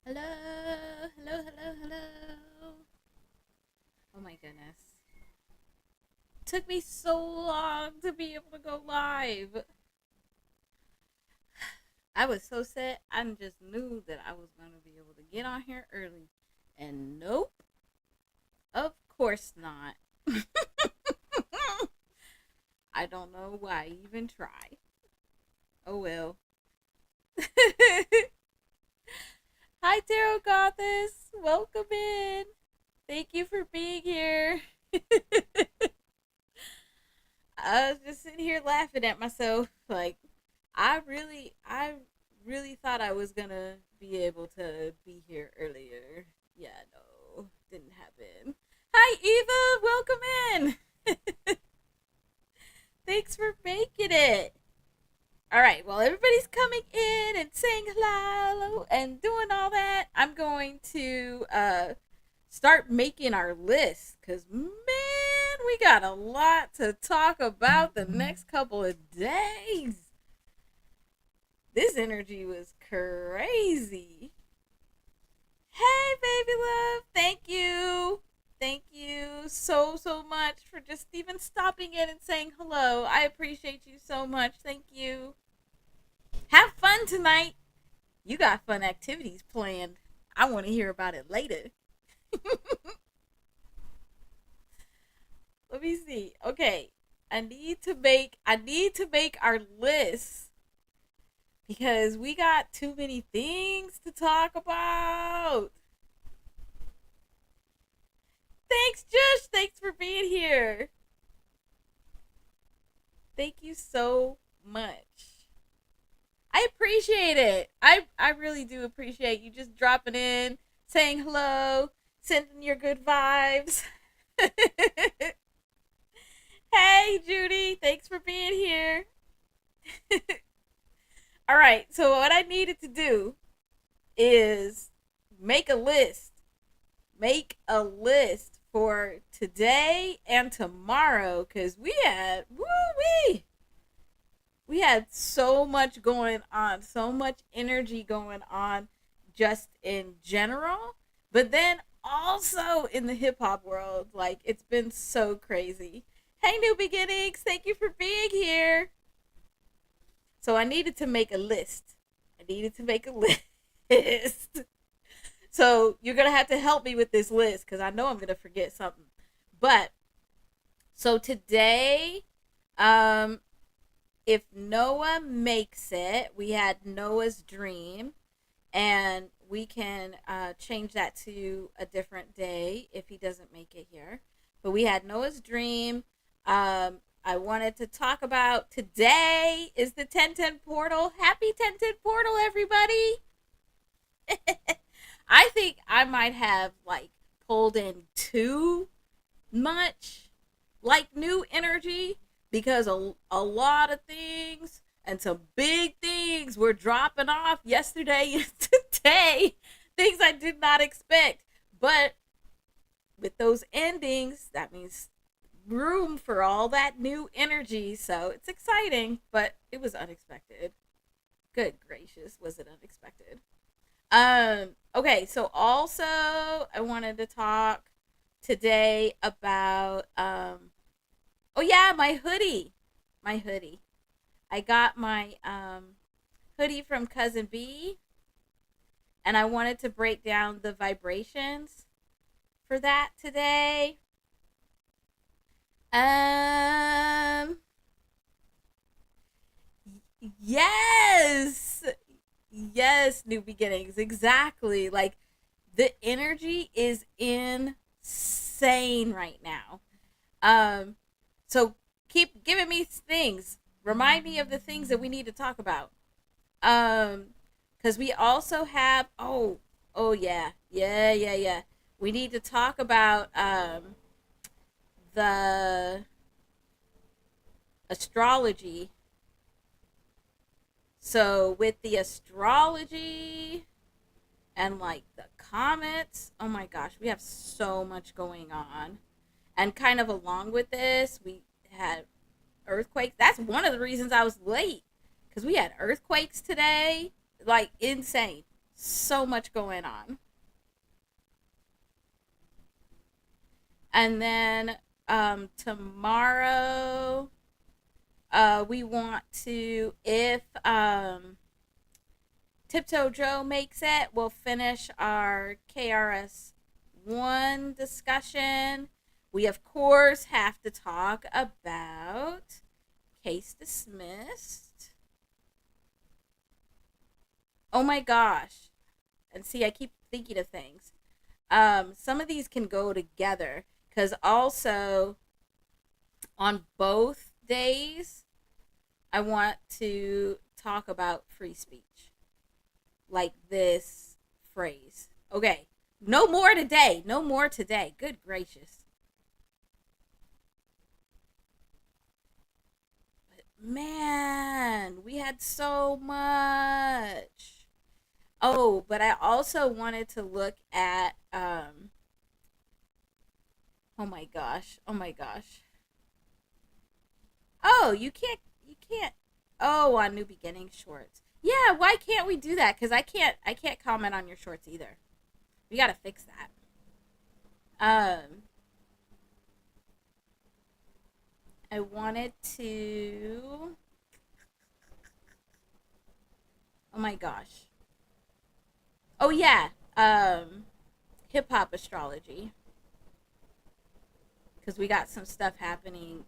Hello, hello, hello, hello. Oh my goodness. Took me so long to be able to go live. I was so set. I just knew that I was going to be able to get on here early. And nope, of course not. I don't know why I even try. Oh well. Hi, Tarot Goddess. Welcome in. Thank you for being here. I was just sitting here laughing at myself. Like, I really thought I was gonna be able to be here earlier. Yeah, no, didn't happen. Hi, Eva. Welcome in. Thanks for making it. All right. Well, everybody's coming in and saying hello and doing all that. I'm going to start making our list because man, we got a lot to talk about the next couple of days. This energy was crazy. Hey, baby love. Thank you. Thank you so much for just even stopping in and saying hello. I appreciate you so much. Thank you. Have fun tonight. You got fun activities planned. I want to hear about it later. Let me see. Okay. I need to make our list because we got too many things to talk about. Thanks, Josh. Thanks for being here. Thank you so much. I appreciate it. I really do appreciate you just dropping in, saying hello, sending your good vibes. Hey, Judy. Thanks for being here. All right. So what I needed to do is make a list. Make a list for today and tomorrow because we had so much going on, so much energy going on just in general, but then also in the hip hop world. Like, it's been so crazy. Hey, New Beginnings, thank you for being here. So, I needed to make a list. I needed to make a list. So, you're going to have to help me with this list because I know I'm going to forget something. But, so today, um, if Noah makes it, we had Noah's dream, and we can change that to a different day if he doesn't make it here. But we had Noah's dream. I wanted to talk about today is the 1010 portal. Happy 1010 portal, everybody. I think I might have like pulled in too much like new energy because a lot of things and some big things were dropping off yesterday and today. Things I did not expect. But with those endings, that means room for all that new energy. So it's exciting, but it was unexpected. Good gracious, was it unexpected? Okay, so also I wanted to talk today about oh yeah, my hoodie. My hoodie. I got my hoodie from Cousin B, and I wanted to break down the vibrations for that today. Um yes. Yes, new beginnings. Exactly. Like, the energy is insane right now. Um so keep giving me things. Remind me of the things that we need to talk about. Um cuz we also have oh yeah. Yeah. We need to talk about the astrology. So with the astrology and like the comets, oh my gosh, we have so much going on. And kind of along with this, we had earthquakes. That's one of the reasons I was late because we had earthquakes today, like insane. So much going on. And then tomorrow, we want to, if Tiptoe Joe makes it, we'll finish our KRS one discussion. We, of course, have to talk about case dismissed. Oh my gosh. And see, I keep thinking of things. Some of these can go together because also on both days, I want to talk about free speech. Like this phrase. Okay. No more today. No more today. Good gracious. But man, we had so much. Oh, but I also wanted to look at oh my gosh. Oh my gosh. Oh, you can't oh, on new beginning shorts. Yeah, why can't we do that? Cuz I can't comment on your shorts either. We got to fix that. Um I wanted to oh my gosh. Oh yeah. Hip hop astrology because we got some stuff happening,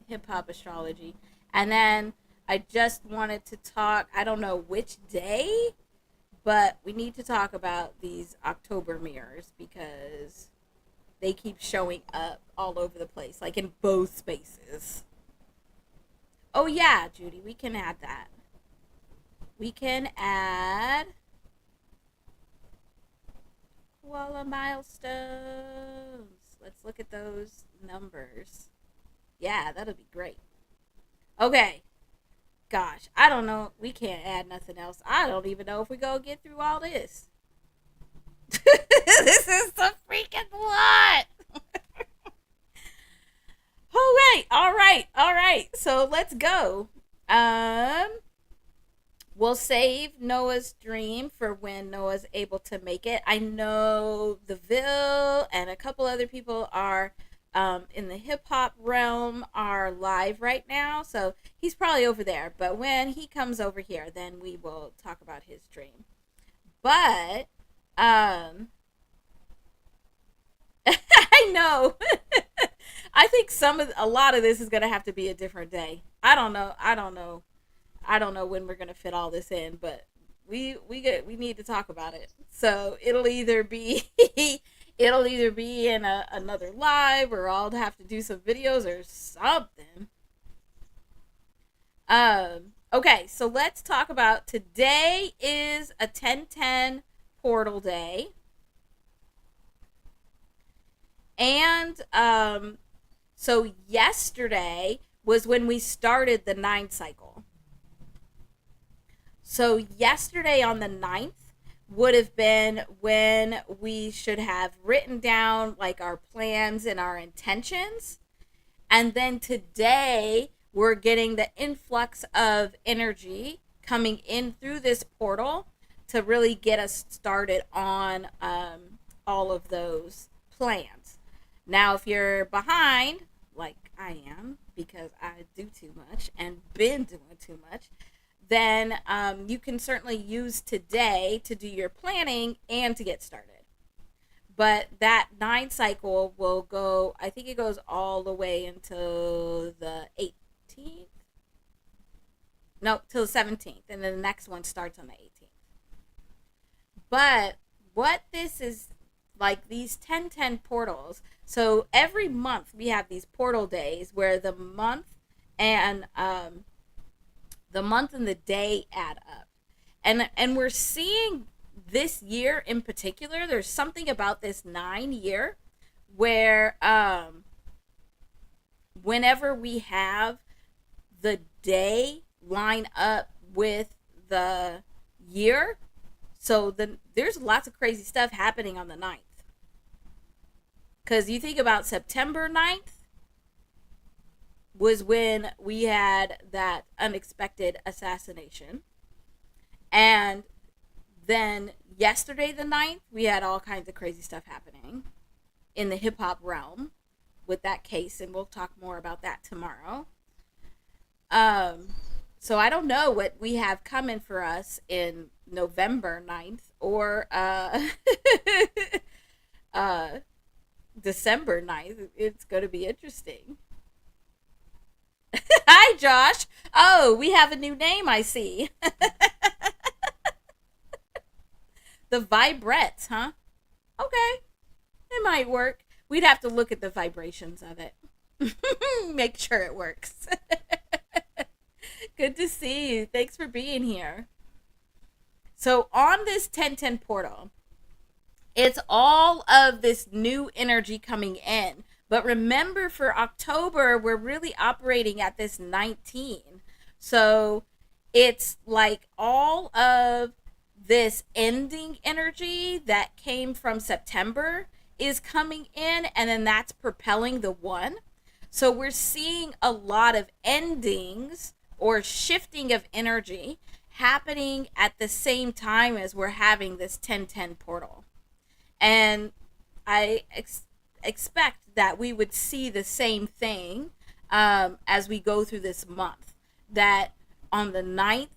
hip hop astrology. And then I just wanted to talk, I don't know which day, but we need to talk about these October mirrors because they keep showing up all over the place, like in both spaces. Oh, yeah, Judy, we can add that. We can add koala milestones. Let's look at those numbers. Yeah, that'll be great. Okay, gosh, I don't know. We can't add nothing else. I don't even know if we go get through all this. This is the freaking lot. All right, all right. So let's go. Um, we'll save Noah's dream for when Noah's able to make it. I know the Ville and a couple other people are in the hip hop realm are live right now, so he's probably over there. But when he comes over here, then we will talk about his dream. But um, I know. I think a lot of this is gonna have to be a different day. I don't know. I don't know. I don't know when we're gonna fit all this in, but we need to talk about it. So it'll either be it'll either be in another live, or I'll have to do some videos or something. Okay, so let's talk about today is a 1010 portal day. And so yesterday was when we started the 9 cycle. So yesterday on the 9th would have been when we should have written down like our plans and our intentions. And then today we're getting the influx of energy coming in through this portal to really get us started on all of those plans. Now, if you're behind, like I am, because I do too much and been doing too much, then you can certainly use today to do your planning and to get started. But that 9 cycle will go, I think it goes all the way until the 18th. No, till the 17th. And then the next one starts on the 18th. But what this is like, these 1010 portals. So every month we have these portal days where and the month and the day add up. And we're seeing this year in particular, there's something about this 9 year where whenever we have the day line up with the year, so then there's lots of crazy stuff happening on the 9th. Because you think about September 9th was when we had that unexpected assassination. And Then yesterday, the 9th, we had all kinds of crazy stuff happening in the hip hop realm with that case, and we'll talk more about that tomorrow. Um, so I don't know what we have coming for us in November 9th or uh, December 9th. It's going to be interesting. Hi, Josh. Oh, we have a new name, I see. The Vibrettes, huh? Okay, it might work. We'd have to look at the vibrations of it. Make sure it works. Good to see you. Thanks for being here. So, on this 1010 portal, it's all of this new energy coming in. But remember, for October, we're really operating at this 19. So it's like all of this ending energy that came from September is coming in, and then that's propelling the one. So we're seeing a lot of endings or shifting of energy happening at the same time as we're having this 1010 portal. And I expect that we would see the same thing as we go through this month. That on the 9th,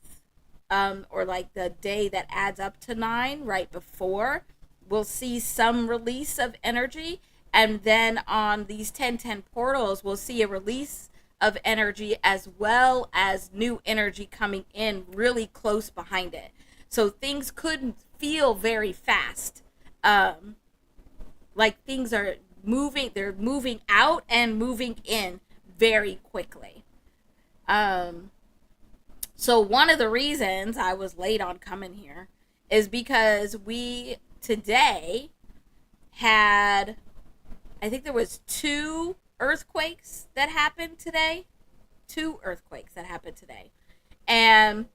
or like the day that adds up to 9, right before, we'll see some release of energy. And then on these 1010 portals, we'll see a release of energy as well as new energy coming in really close behind it. So things could feel very fast. Like things are moving, they're moving out and moving in very quickly. Um, so one of the reasons I was late on coming here is because we today had, I think there was two earthquakes that happened today. Two earthquakes that happened today. And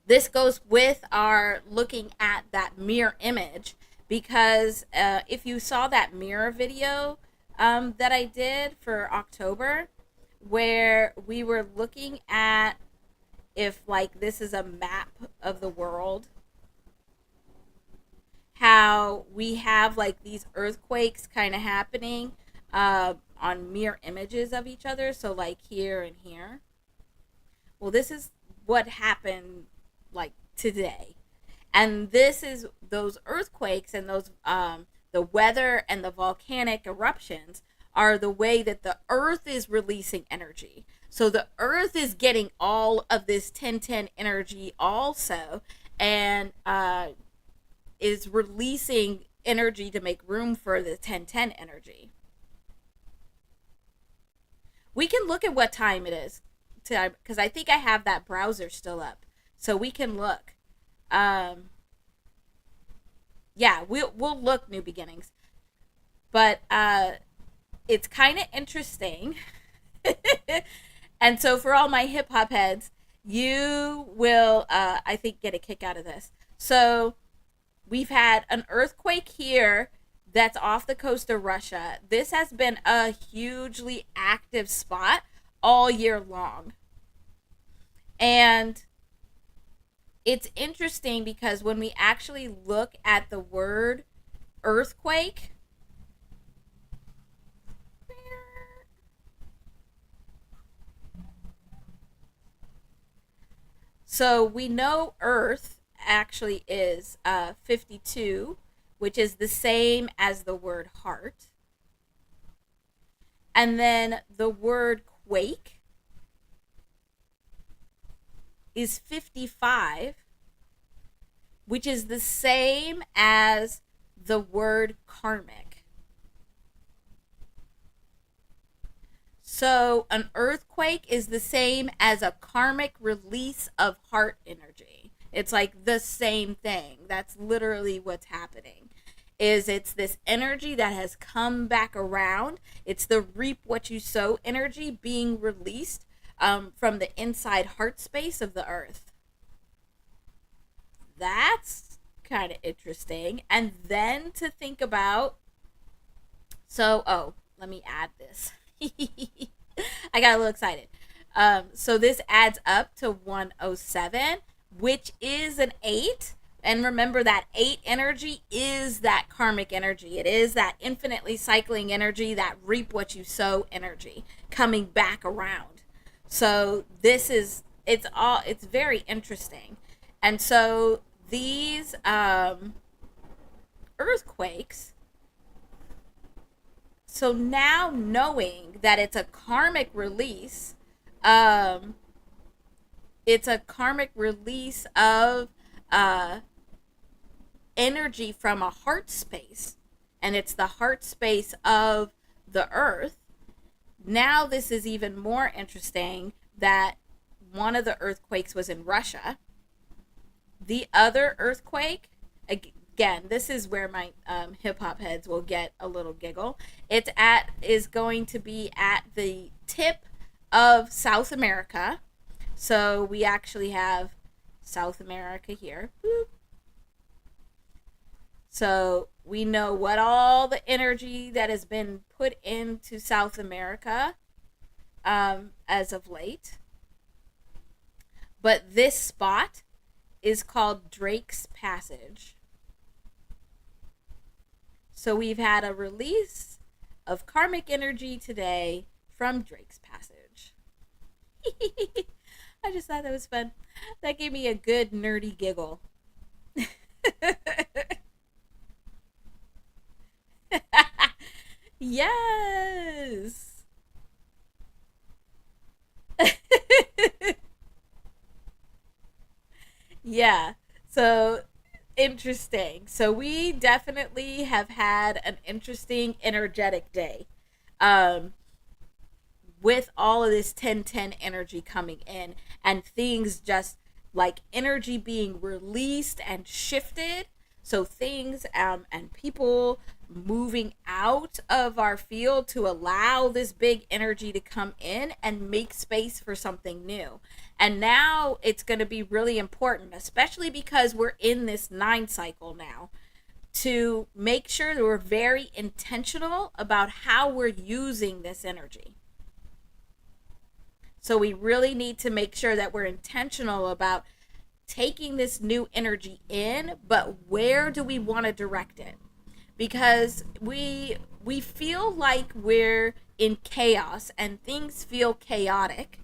this goes with our looking at that mirror image, because if you saw that mirror video that I did for October, where we were looking at if like this is a map of the world, how we have like these earthquakes kind of happening on mirror images of each other, so like here and here. Well, this is what happened like today. And this is those earthquakes and those the weather and the volcanic eruptions are the way that the earth is releasing energy. So the earth is getting all of this 1010 energy also, and is releasing energy to make room for the 1010 energy. We can look at what time it is, because I think I have that browser still up, so we can look. Um, yeah, we'll look new beginnings, but it's kind of interesting. And so for all my hip hop heads, you will, I think, get a kick out of this. So we've had an earthquake here that's off the coast of Russia. This has been a hugely active spot all year long. And it's interesting because when we actually look at the word earthquake, so we know Earth actually is 52, which is the same as the word heart. And then the word quake is 55, which is the same as the word karmic. So an earthquake is the same as a karmic release of heart energy. It's like the same thing. That's literally what's happening. It's this energy that has come back around. It's the reap what you sow energy being released from the inside heart space of the earth. That's kind of interesting. And then to think about, let me add this. I got a little excited. So this adds up to 107, which is an 8. And remember that 8 energy is that karmic energy. It is that infinitely cycling energy, that reap what you sow energy coming back around. So it's very interesting. And so these earthquakes, so now knowing that um, it's a karmic release of uh, energy from a heart space, and it's the heart space of the earth. Now, this is even more interesting that one of the earthquakes was in Russia. The other earthquake, again, this is where my hip hop heads will get a little giggle. Is going to be at the tip of South America. So we actually have South America here. Boop. So we know what all the energy that has been put into South America as of late. But this spot is called Drake's Passage. So we've had a release of karmic energy today from Drake's Passage. I just thought that was fun. That gave me a good nerdy giggle. Yes. Yeah. So interesting. So we definitely have had an interesting energetic day. Um with all of this 1010 energy coming in and things just like energy being released and shifted. So things and people moving out of our field to allow this big energy to come in and make space for something new. And now it's going to be really important, especially because we're in this 9 cycle now, to make sure that we're very intentional about how we're using this energy. So we really need to make sure that we're intentional about taking this new energy in, but where do we want to direct it? Because we feel like we're in chaos and things feel chaotic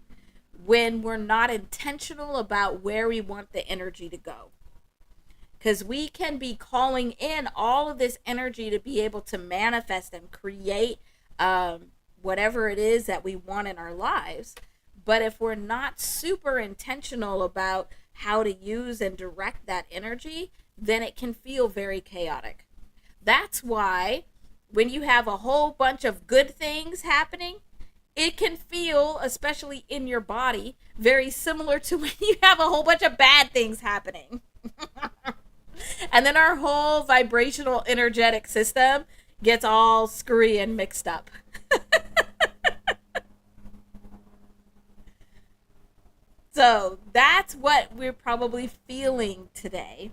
when we're not intentional about where we want the energy to go. Because we can be calling in all of this energy to be able to manifest and create whatever it is that we want in our lives. But if we're not super intentional about how to use and direct that energy, then it can feel very chaotic. That's why when you have a whole bunch of good things happening, it can feel, especially in your body, very similar to when you have a whole bunch of bad things happening. And then our whole vibrational energetic system gets all screwy and mixed up. So that's what we're probably feeling today,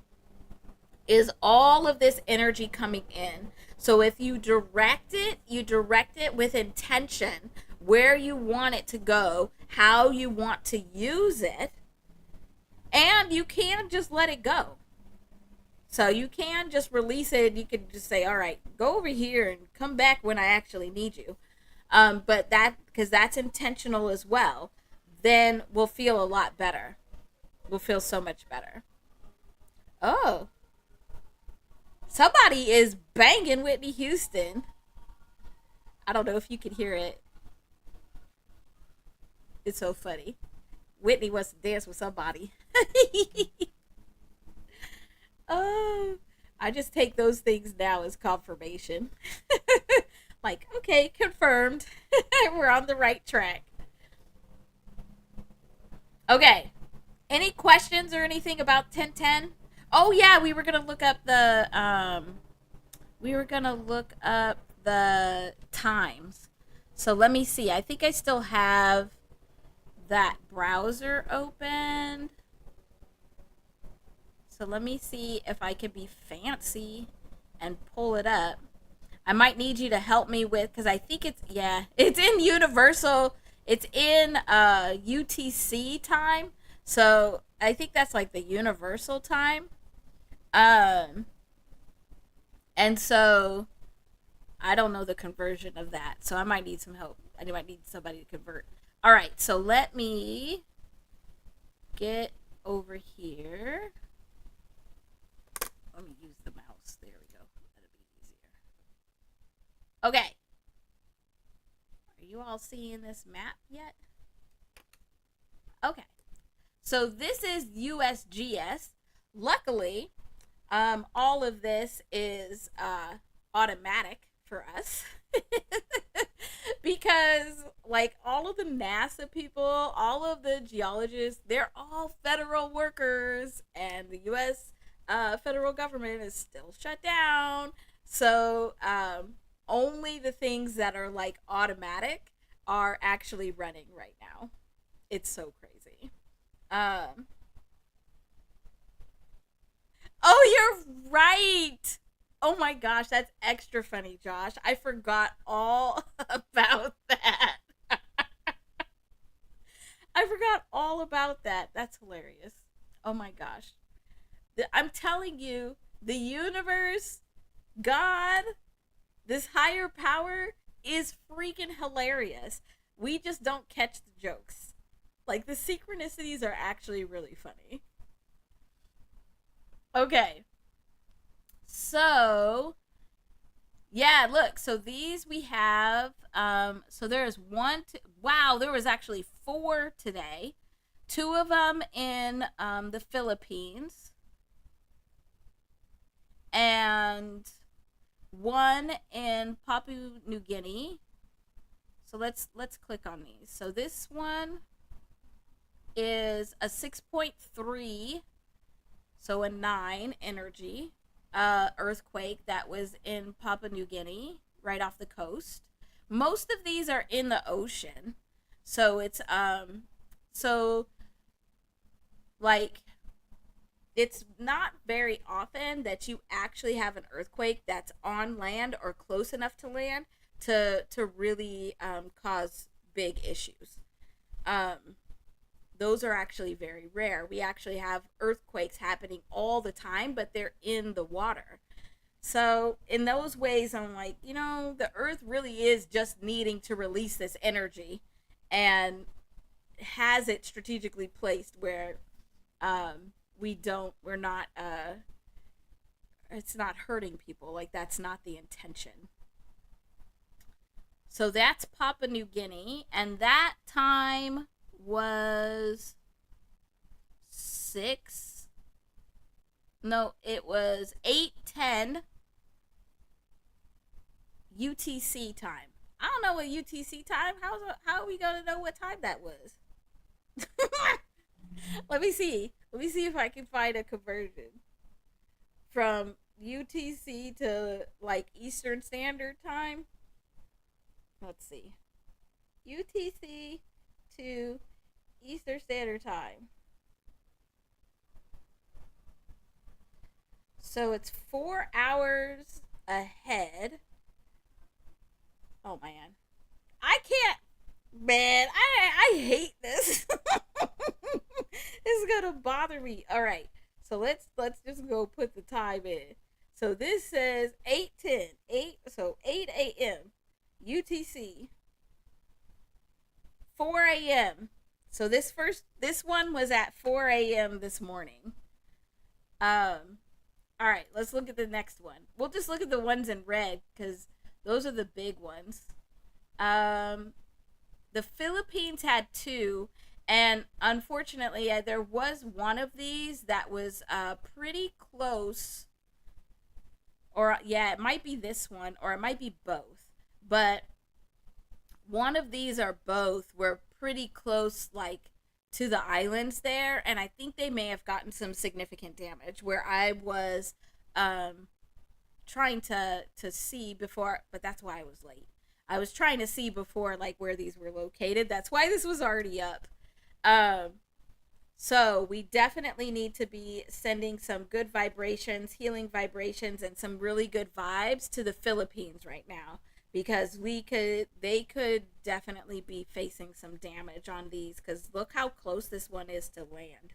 is all of this energy coming in. So if you direct it with intention, where you want it to go, how you want to use it, and you can just let it go. So you can just release it. You can just say, all right, go over here and come back when I actually need you. But because that's intentional as well, then we'll feel a lot better. We'll feel so much better. Oh, somebody is banging Whitney Houston. I don't know if you can hear it. It's so funny. Whitney wants to dance with somebody. Oh, I just take those things now as confirmation. Like, okay, confirmed. We're on the right track. Okay. Any questions or anything about 1010? Oh yeah, we were gonna look up the times. So let me see. I think I still have that browser open. So let me see if I can be fancy and pull it up. I might need you to help me with, because I think it's in Universal. It's in UTC time. So I think that's like the Universal time. Um, and so I don't know the conversion of that, so I might need some help. I might need somebody to convert. All right, so let me get over here. Let me use the mouse. There we go. That'll be easier. Okay. Are you all seeing this map yet? Okay. So this is USGS. Luckily, all of this is automatic for us. Because like all of the NASA people, all of the geologists, they're all federal workers, and the U.S. Federal government is still shut down. So only the things that are like automatic are actually running right now. It's so crazy. Um, oh, you're right. Oh my gosh, that's extra funny, Josh. I forgot all about that. I forgot all about that. That's hilarious. Oh my gosh. I'm telling you, the universe, God, this higher power is freaking hilarious. We just don't catch the jokes. Like, the synchronicities are actually really funny. Okay. So, yeah, look. So these we have. So there's one. Wow, there was actually four today. Two of them in the Philippines, and one in Papua New Guinea. So let's click on these. So this one is a 6.3, so a 9 energy earthquake that was in Papua New Guinea, right off the coast. Most of these are in the ocean, so it's so like it's not very often that you actually have an earthquake that's on land or close enough to land to really cause big issues. Um, those are actually very rare. We actually have earthquakes happening all the time, but they're in the water. So, in those ways, I'm like, the earth really is just needing to release this energy and has it strategically placed where we're not, it's not hurting people. Like, that's not the intention. So, that's Papua New Guinea, and that time was six. No, it was 8:10 UTC time. I don't know what UTC time. How are we gonna know what time that was? Let me see. Let me see if I can find a conversion from UTC to like Eastern Standard Time. Let's see. UTC to Eastern Standard Time. So it's 4 hours ahead. Oh man, I can't. Man, I hate this. This is gonna bother me. All right, so let's just go put the time in. So this says 8:10, 8 a.m. UTC, 4 a.m. So this one was at 4 a.m. this morning. Um, all right, let's look at the next one. We'll just look at the ones in red because those are the big ones. Um, the Philippines had two, and unfortunately, there was one of these that was pretty close. Or yeah, it might be this one, or it might be both. But one of these or both were pretty close, like to the islands there, and I think they may have gotten some significant damage. Where I was um, trying to see before, but that's why I was late. I was trying to see before like where these were located. That's why this was already up. Um, so we definitely need to be sending some good vibrations, healing vibrations, and some really good vibes to the Philippines right now because they could definitely be facing some damage on these because look how close this one is to land.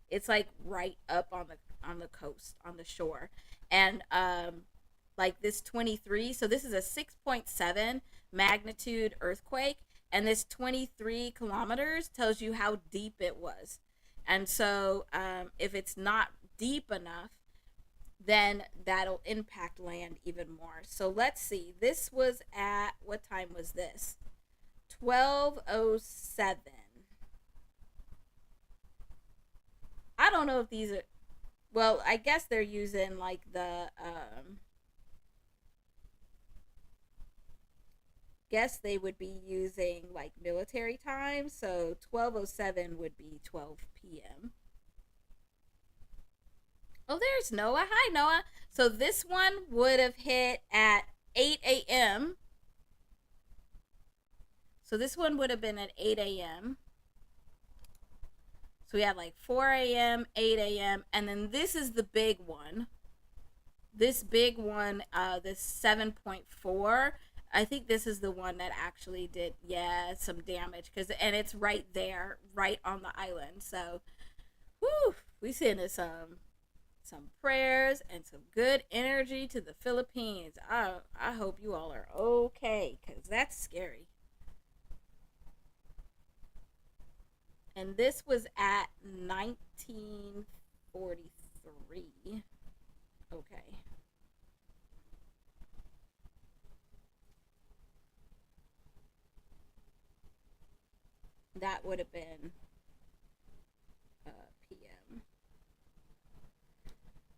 It's like right up on the on the coast, on the shore. And like this 23, so this is a 6.7 magnitude earthquake, and this 23 kilometers tells you how deep it was. And so if it's not deep enough, then that'll impact land even more. So let's see. This was at, what time was this? 12:07. I don't know if these are, well, I guess they're using like the guess they would be using like military time, so 12:07 would be 12 p.m. Oh, there's Noah. Hi, Noah. So this one would have hit at 8 a.m. So this one would have been at 8 a.m. So we had like 4 a.m., 8 a.m., and then this is the big one. This big one, this 7.4. I think this is the one that actually did, yeah, some damage, and it's right there, right on the island. So, whew, we sending some prayers and some good energy to the Philippines. I hope you all are okay, because that's scary. And this was at 1943. Okay. That would have been PM.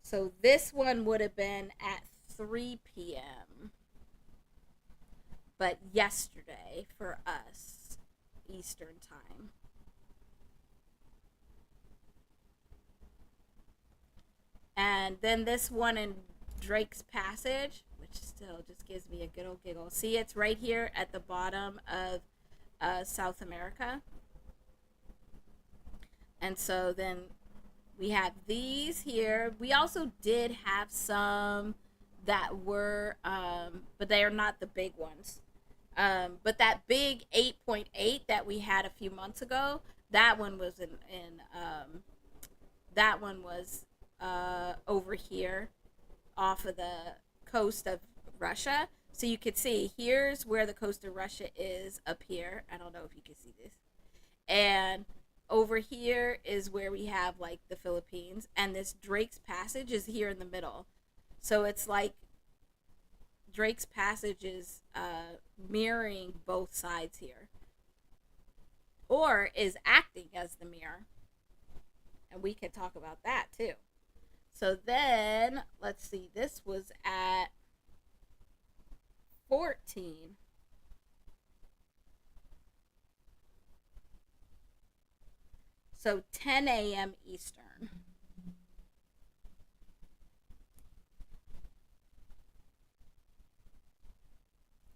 So this one would have been at 3 p.m. But yesterday for us, Eastern time. And then this one in Drake's Passage, which still just gives me a good old giggle. See, it's right here at the bottom of South America. And so then we have these here. We also did have some that were, but they are not the big ones. But that big 8.8 that we had a few months ago, that one was that one was over here off of the coast of Russia. So you could see here's where the coast of Russia is up here. I don't know if you can see this. And over here is where we have like the Philippines, and this Drake's Passage is here in the middle. So it's like Drake's Passage is mirroring both sides here, or is acting as the mirror. And we could talk about that too. So then, let's see, this was at 14. So 10 a.m. Eastern.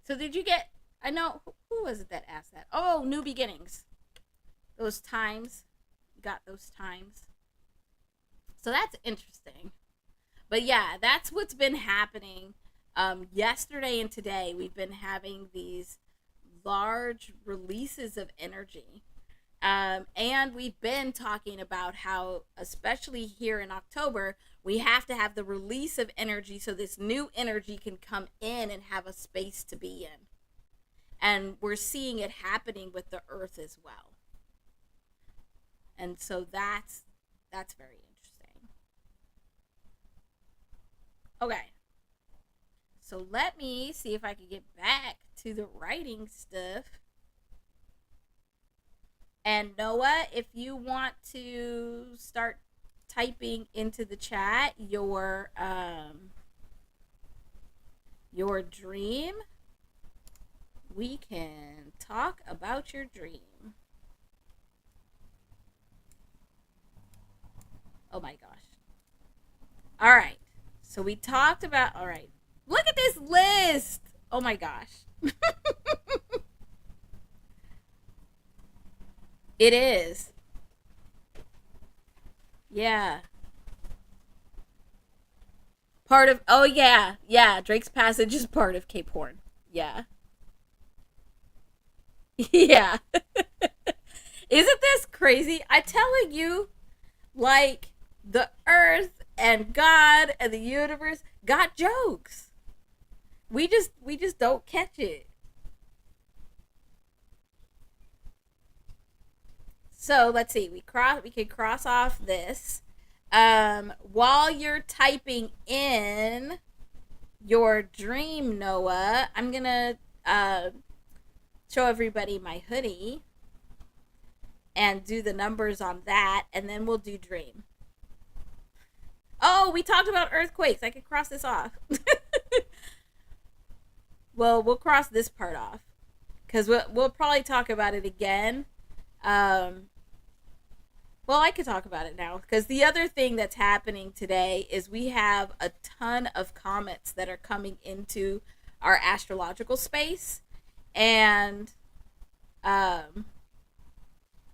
So did you get, I know, who was it that asked that? Oh, New Beginnings. Those times. You got those times. So that's interesting. But yeah, that's what's been happening. Yesterday and today, we've been having these large releases of energy. And we've been talking about how, especially here in October, we have to have the release of energy so this new energy can come in and have a space to be in. And we're seeing it happening with the earth as well. And so that's very interesting. Okay. So let me see if I can get back to the writing stuff. And Noah, if you want to start typing into the chat your dream, we can talk about your dream. Oh my gosh. All right. So we talked about, all right. Look at this list. Oh my gosh. It is. Yeah. Part of, oh yeah. Yeah, Drake's Passage is part of Cape Horn. Yeah. Yeah. Isn't this crazy? I'm telling you, like, the earth and God and the universe got jokes. We just don't catch it. So let's see. We can cross off this. While you're typing in your dream, Noah, I'm gonna show everybody my hoodie and do the numbers on that, and then we'll do dream. Oh, we talked about earthquakes. I could cross this off. Well, we'll cross this part off because we'll probably talk about it again. Um, well, I could talk about it now because the other thing that's happening today is we have a ton of comets that are coming into our astrological space, and um,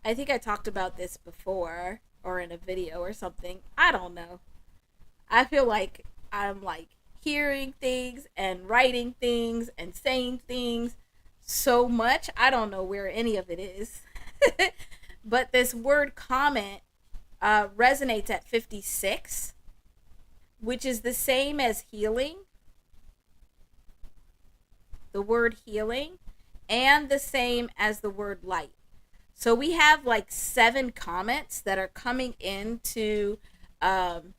I think I talked about this before or in a video or something. I don't know. I feel like I'm like hearing things and writing things and saying things so much. I don't know where any of it is. But this word comet resonates at 56, which is the same as healing, the word healing, and the same as the word light. So we have like 7 comets that are coming into um,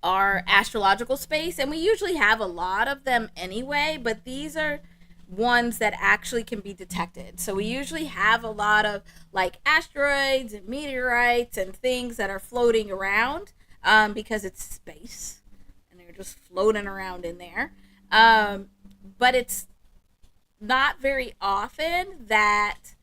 our astrological space, and we usually have a lot of them anyway, but these are ones that actually can be detected. So we usually have a lot of like asteroids and meteorites and things that are floating around because it's space and they're just floating around in there. But it's not very often that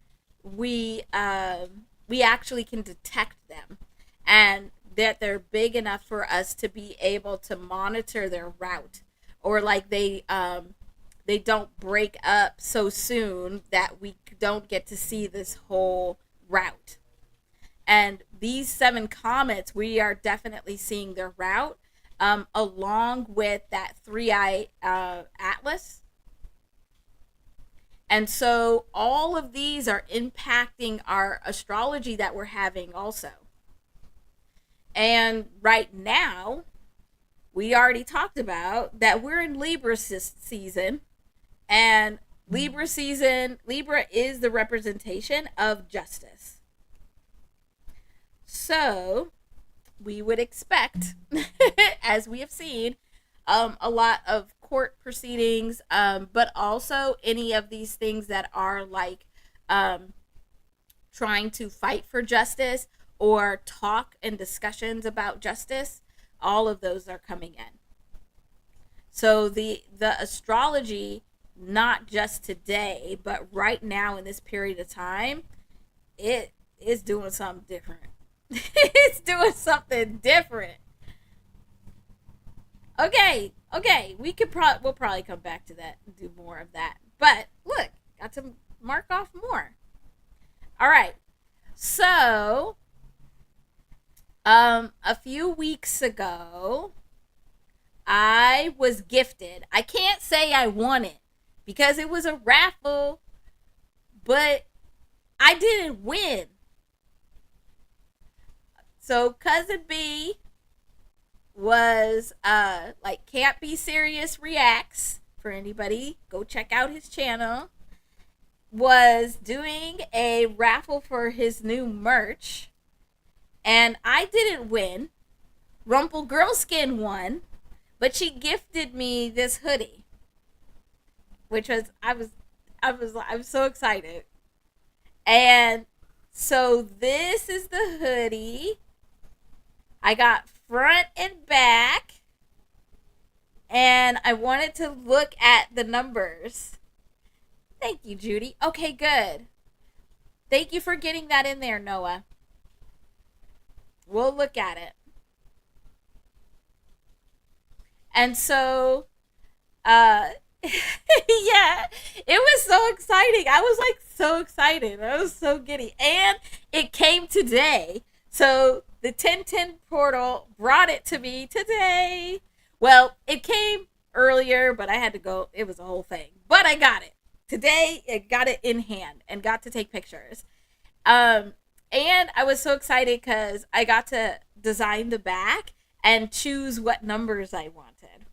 we actually can detect them, and that they're big enough for us to be able to monitor their route, or like they don't break up so soon that we don't get to see this whole route. And these 7 comets, we are definitely seeing their route, along with that 3-eye atlas. And so all of these are impacting our astrology that we're having also. And right now, we already talked about that we're in Libra season. And Libra is the representation of justice. So we would expect, as we have seen, a lot of court proceedings, but also any of these things that are like trying to fight for justice or talk and discussions about justice. All of those are coming in. So the astrology, not just today, but right now in this period of time, it is doing something different. It's doing something different. Okay, we'll probably come back to that and do more of that. But look, got to mark off more. All right. So, a few weeks ago, I was gifted. I can't say I won it because it was a raffle, but I didn't win. So Cousin B was like Can't Be Serious Reacts. For anybody, go check out his channel. Was doing a raffle for his new merch, and I didn't win. Rumple Girlskin won, but she gifted me this hoodie, which was I was so excited. And so this is the hoodie. I got front and back, and I wanted to look at the numbers. Thank you, Judy. Okay, good. Thank you for getting that in there, Noah. We'll look at it. And so, uh, yeah, it was so exciting. I was like so excited. I was so giddy. And it came today. So the 1010 portal brought it to me today. Well, it came earlier, but I had to go. It was a whole thing. But I got it. Today, I got it in hand and got to take pictures. And I was so excited because I got to design the back. and choose what numbers I wanted.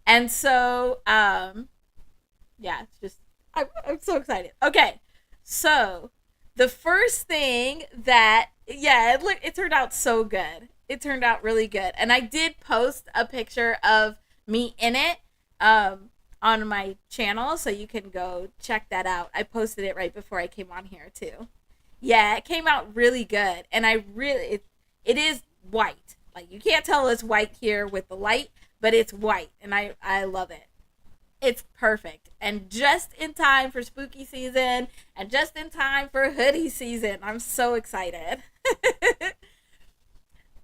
And so, yeah, it's just, I'm so excited. Okay, so the first thing that, yeah, it turned out so good. It turned out really good. And I did post a picture of me in it on my channel, so you can go check that out. I posted it right before I came on here, too. Yeah, it came out really good. And it is white. Like, you can't tell it's white here with the light, but it's white. And I love it. It's perfect. And just in time for spooky season and just in time for hoodie season. I'm so excited.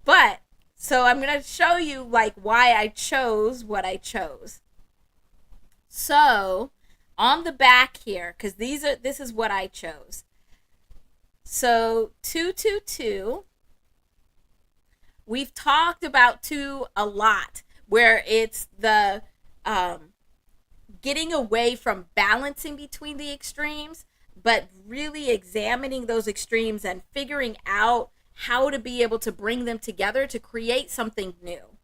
But so I'm going to show you like why I chose what I chose. So, on the back here, cuz this is what I chose. So, 222, we've talked about 2 a lot, where it's the getting away from balancing between the extremes, but really examining those extremes and figuring out how to be able to bring them together to create something new.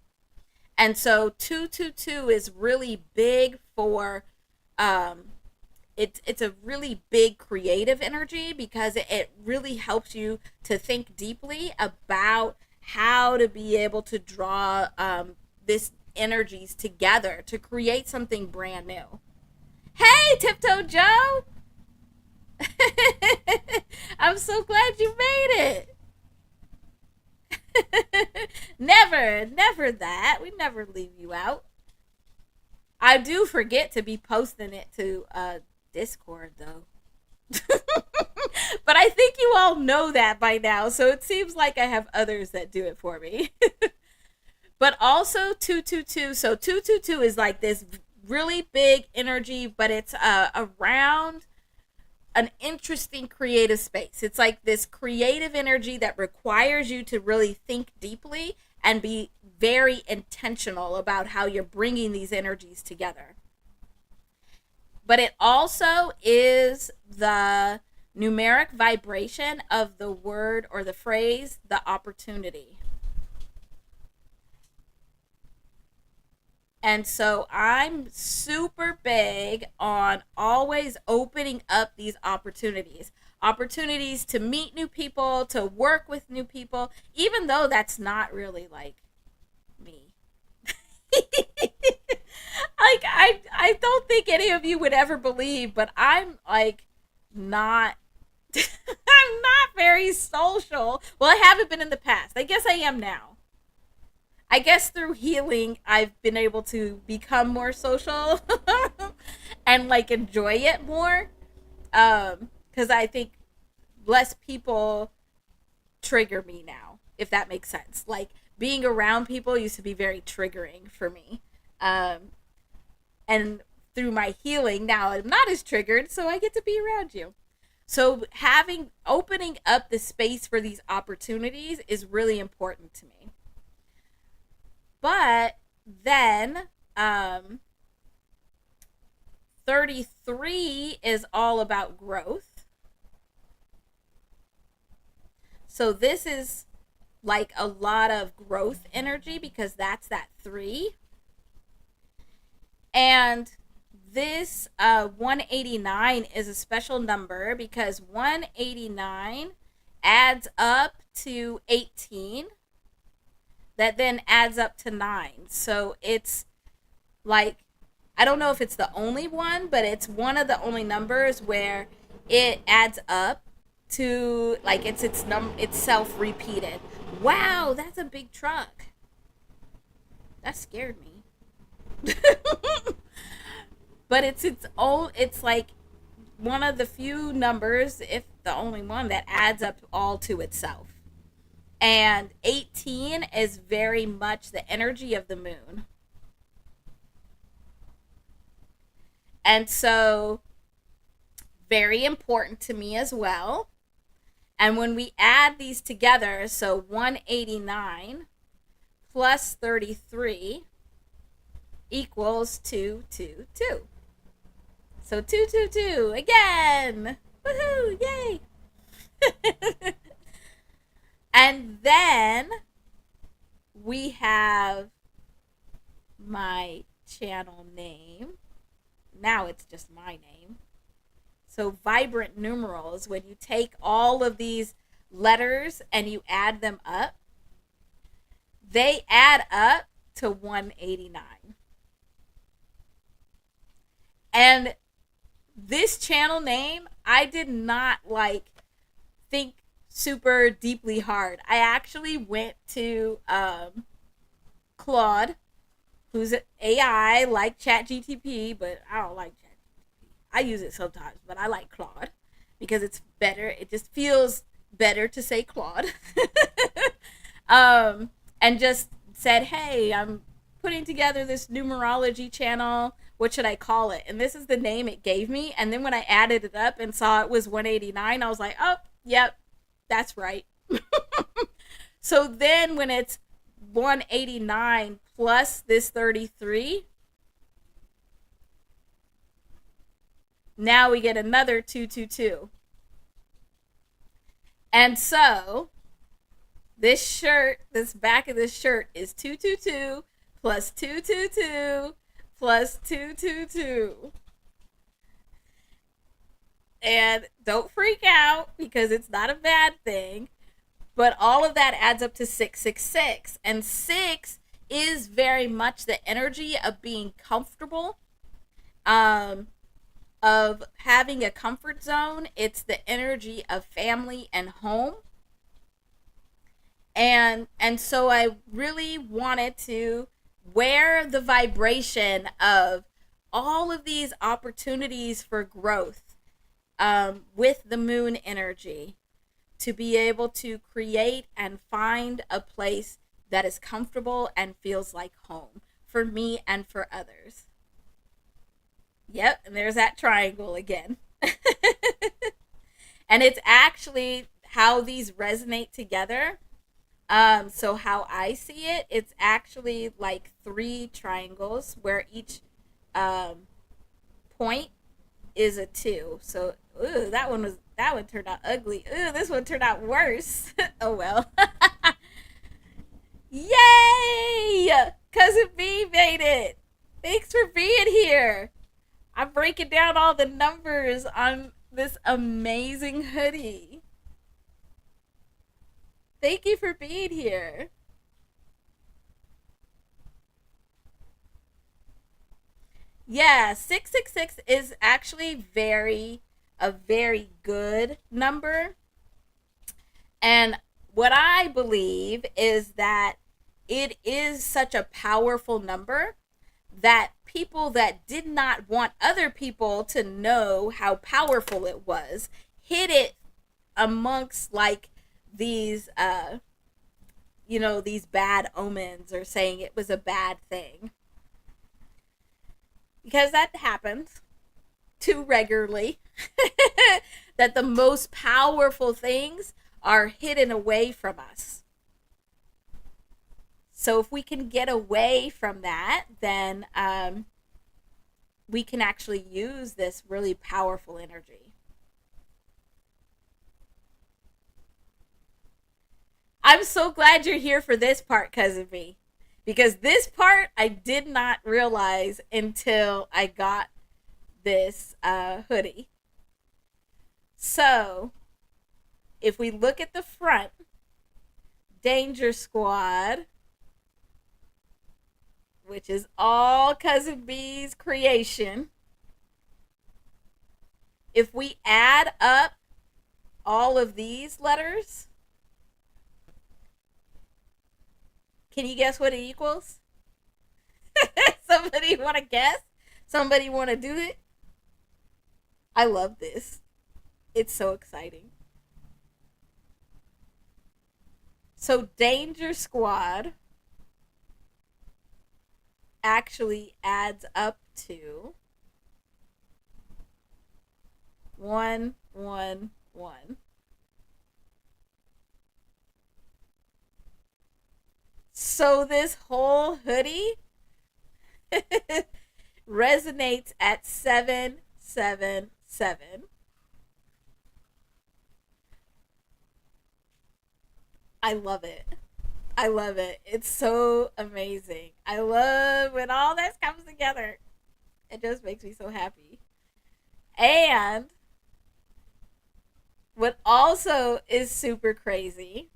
And so 222 is really big for it's a really big creative energy, because it really helps you to think deeply about how to be able to draw this energies together to create something brand new. Hey, Tiptoe Joe! I'm so glad you made it. Never that. We never leave you out. I do forget to be posting it to Discord, though. But I think you all know that by now, so it seems like I have others that do it for me. But also 222. So 222 is like this really big energy, but it's around an interesting creative space. It's like this creative energy that requires you to really think deeply and be very intentional about how you're bringing these energies together. But it also is the numeric vibration of the word or the phrase, the opportunity. And so I'm super big on always opening up these opportunities. Opportunities to meet new people, to work with new people, even though that's not really like me. Like, I don't think any of you would ever believe, but I'm like not I'm not very social. Well, I haven't been in the past. I guess I am now. I guess through healing, I've been able to become more social and like enjoy it more. Because I think less people trigger me now, if that makes sense. Like, being around people used to be very triggering for me. And through my healing, now I'm not as triggered, so I get to be around you. So opening up the space for these opportunities is really important to me. But then 33 is all about growth. So this is like a lot of growth energy, because that's that 3. And this 189 is a special number because 189 adds up to 18, that then adds up to 9. So it's like, I don't know if it's the only one, but it's one of the only numbers where it adds up to, like, it's itself repeated. Wow, that's a big truck. That scared me. But it's like one of the few numbers, if the only one, that adds up all to itself. And 18 is very much the energy of the moon. And so, very important to me as well. And when we add these together, so 189 plus 33 equals 222. So 222 again. Woohoo! Yay! And then we have my channel name. Now it's just my name. So vibrant numerals, when you take all of these letters and you add them up, they add up to 189. And this channel name, I did not like think super deeply hard. I actually went to Claude, who's an AI like ChatGTP, but I don't like ChatGTP. I use it sometimes, but I like Claude because it's better. It just feels better to say Claude. um, and just said, hey, I'm putting together this numerology channel. What should I call it? And this is the name it gave me. And then when I added it up and saw it was 189, I was like, oh, yep, that's right. So then when it's 189 plus this 33, now we get another 222. And so this shirt, this back of this shirt is 222 plus 222 plus 222. And don't freak out because it's not a bad thing. But all of that adds up to 666. And 6 is very much the energy of being comfortable, of having a comfort zone. It's the energy of family and home. And so I really wanted to wear the vibration of all of these opportunities for growth, with the moon energy, to be able to create and find a place that is comfortable and feels like home for me and for others. Yep, and there's that triangle again. And it's actually how these resonate together. So how I see it, it's actually like 3 triangles where each point is a 2. So that one turned out ugly. This one turned out worse. Oh well. Yay! Cousin B made it. Thanks for being here. I'm breaking down all the numbers on this amazing hoodie. Thank you for being here. Yeah, 666 is actually a very good number. And what I believe is that it is such a powerful number that people that did not want other people to know how powerful it was hid it amongst like these these bad omens, or saying it was a bad thing, because that happens too regularly. That the most powerful things are hidden away from us. So if we can get away from that, then we can actually use this really powerful energy. I'm so glad you're here for this part, Cousin V. Because this part I did not realize until I got this hoodie. So, if we look at the front, Danger Squad, which is all Cousin B's creation. If we add up all of these letters, can you guess what it equals? Somebody want to guess? Somebody want to do it? I love this. It's so exciting. So Danger Squad actually adds up to 111. So this whole hoodie resonates at 777. I love it. I love it. It's so amazing. I love when all that comes together. It just makes me so happy. And what also is super crazy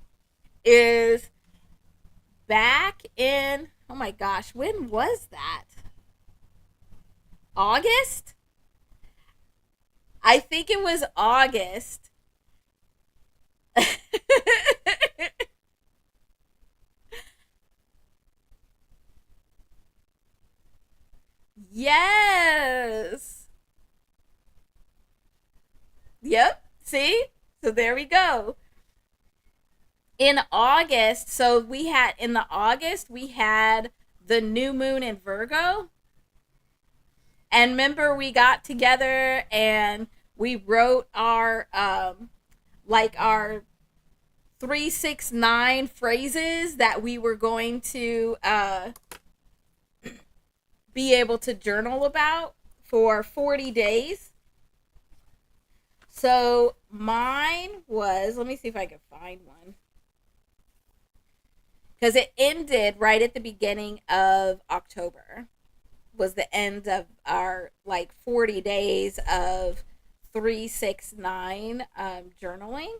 is back in, oh my gosh, when was that? August? I think it was August. Yes. Yep. See? So there we go. In August, so we had in the August we had the new moon in Virgo. And remember we got together and we wrote our like our 369 phrases that we were going to be able to journal about for 40 days. So mine was, let me see if I can find one. Because it ended right at the beginning of October, was the end of our like 40 days of 369 journaling.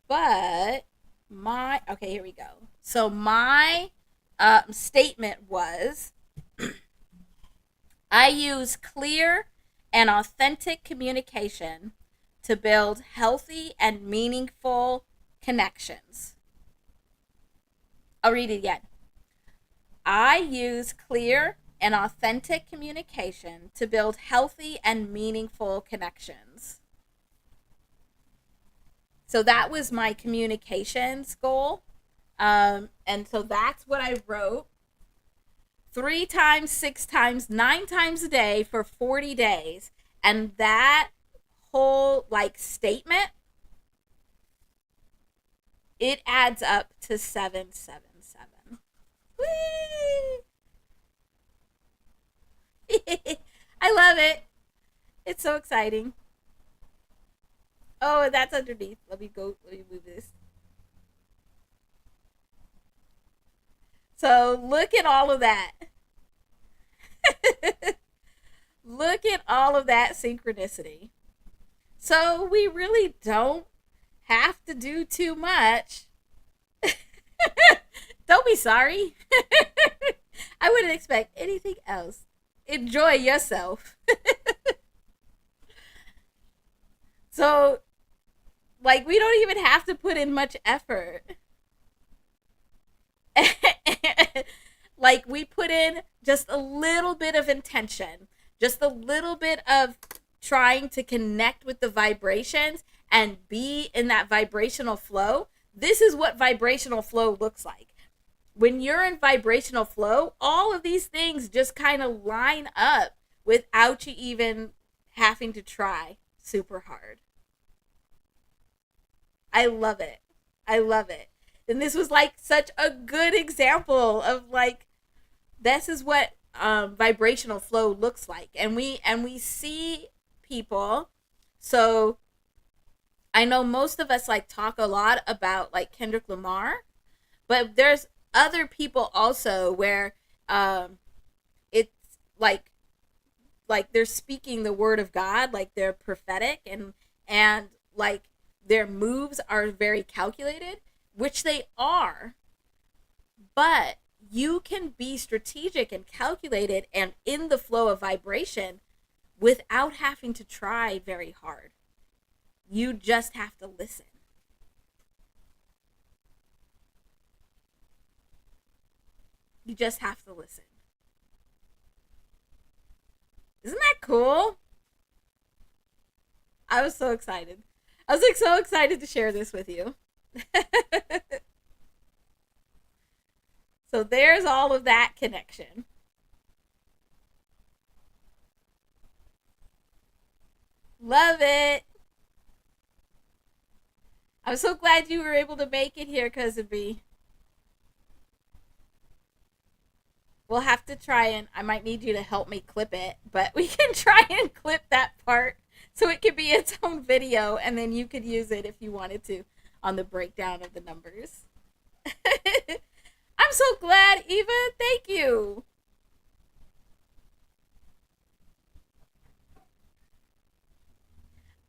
But my, okay, here we go. So my statement was I use clear and authentic communication to build healthy and meaningful connections. I'll read it again. I use clear and authentic communication to build healthy and meaningful connections. So that was my communications goal. And so that's what I wrote 3 times, 6 times, 9 times a day for 40 days. And that whole like statement, it adds up to 777. I love it. It's so exciting. Oh, and that's underneath. Let me go. Let me move this. So look at all of that. Look at all of that synchronicity. So we really don't have to do too much. Don't be sorry. I wouldn't expect anything else. Enjoy yourself. So, like, we don't even have to put in much effort. Like, we put in just a little bit of intention, just a little bit of trying to connect with the vibrations and be in that vibrational flow. This is what vibrational flow looks like. When you're in vibrational flow, all of these things just kind of line up without you even having to try super hard. I love it. I love it. And this was like such a good example of like this is what vibrational flow looks like. And we see people. So I know most of us like talk a lot about like Kendrick Lamar, but there's other people also where it's like they're speaking the word of God, like they're prophetic and like their moves are very calculated, which they are. But you can be strategic and calculated and in the flow of vibration without having to try very hard. You just have to listen. You just have to listen. Isn't that cool? I was so excited. I was like so excited to share this with you. So there's all of that connection. Love it. I'm so glad you were able to make it here, Cousin B. We'll have to try and I might need you to help me clip it, but we can try and clip that part so it could be its own video and then you could use it if you wanted to on the breakdown of the numbers. I'm so glad, Eva. Thank you.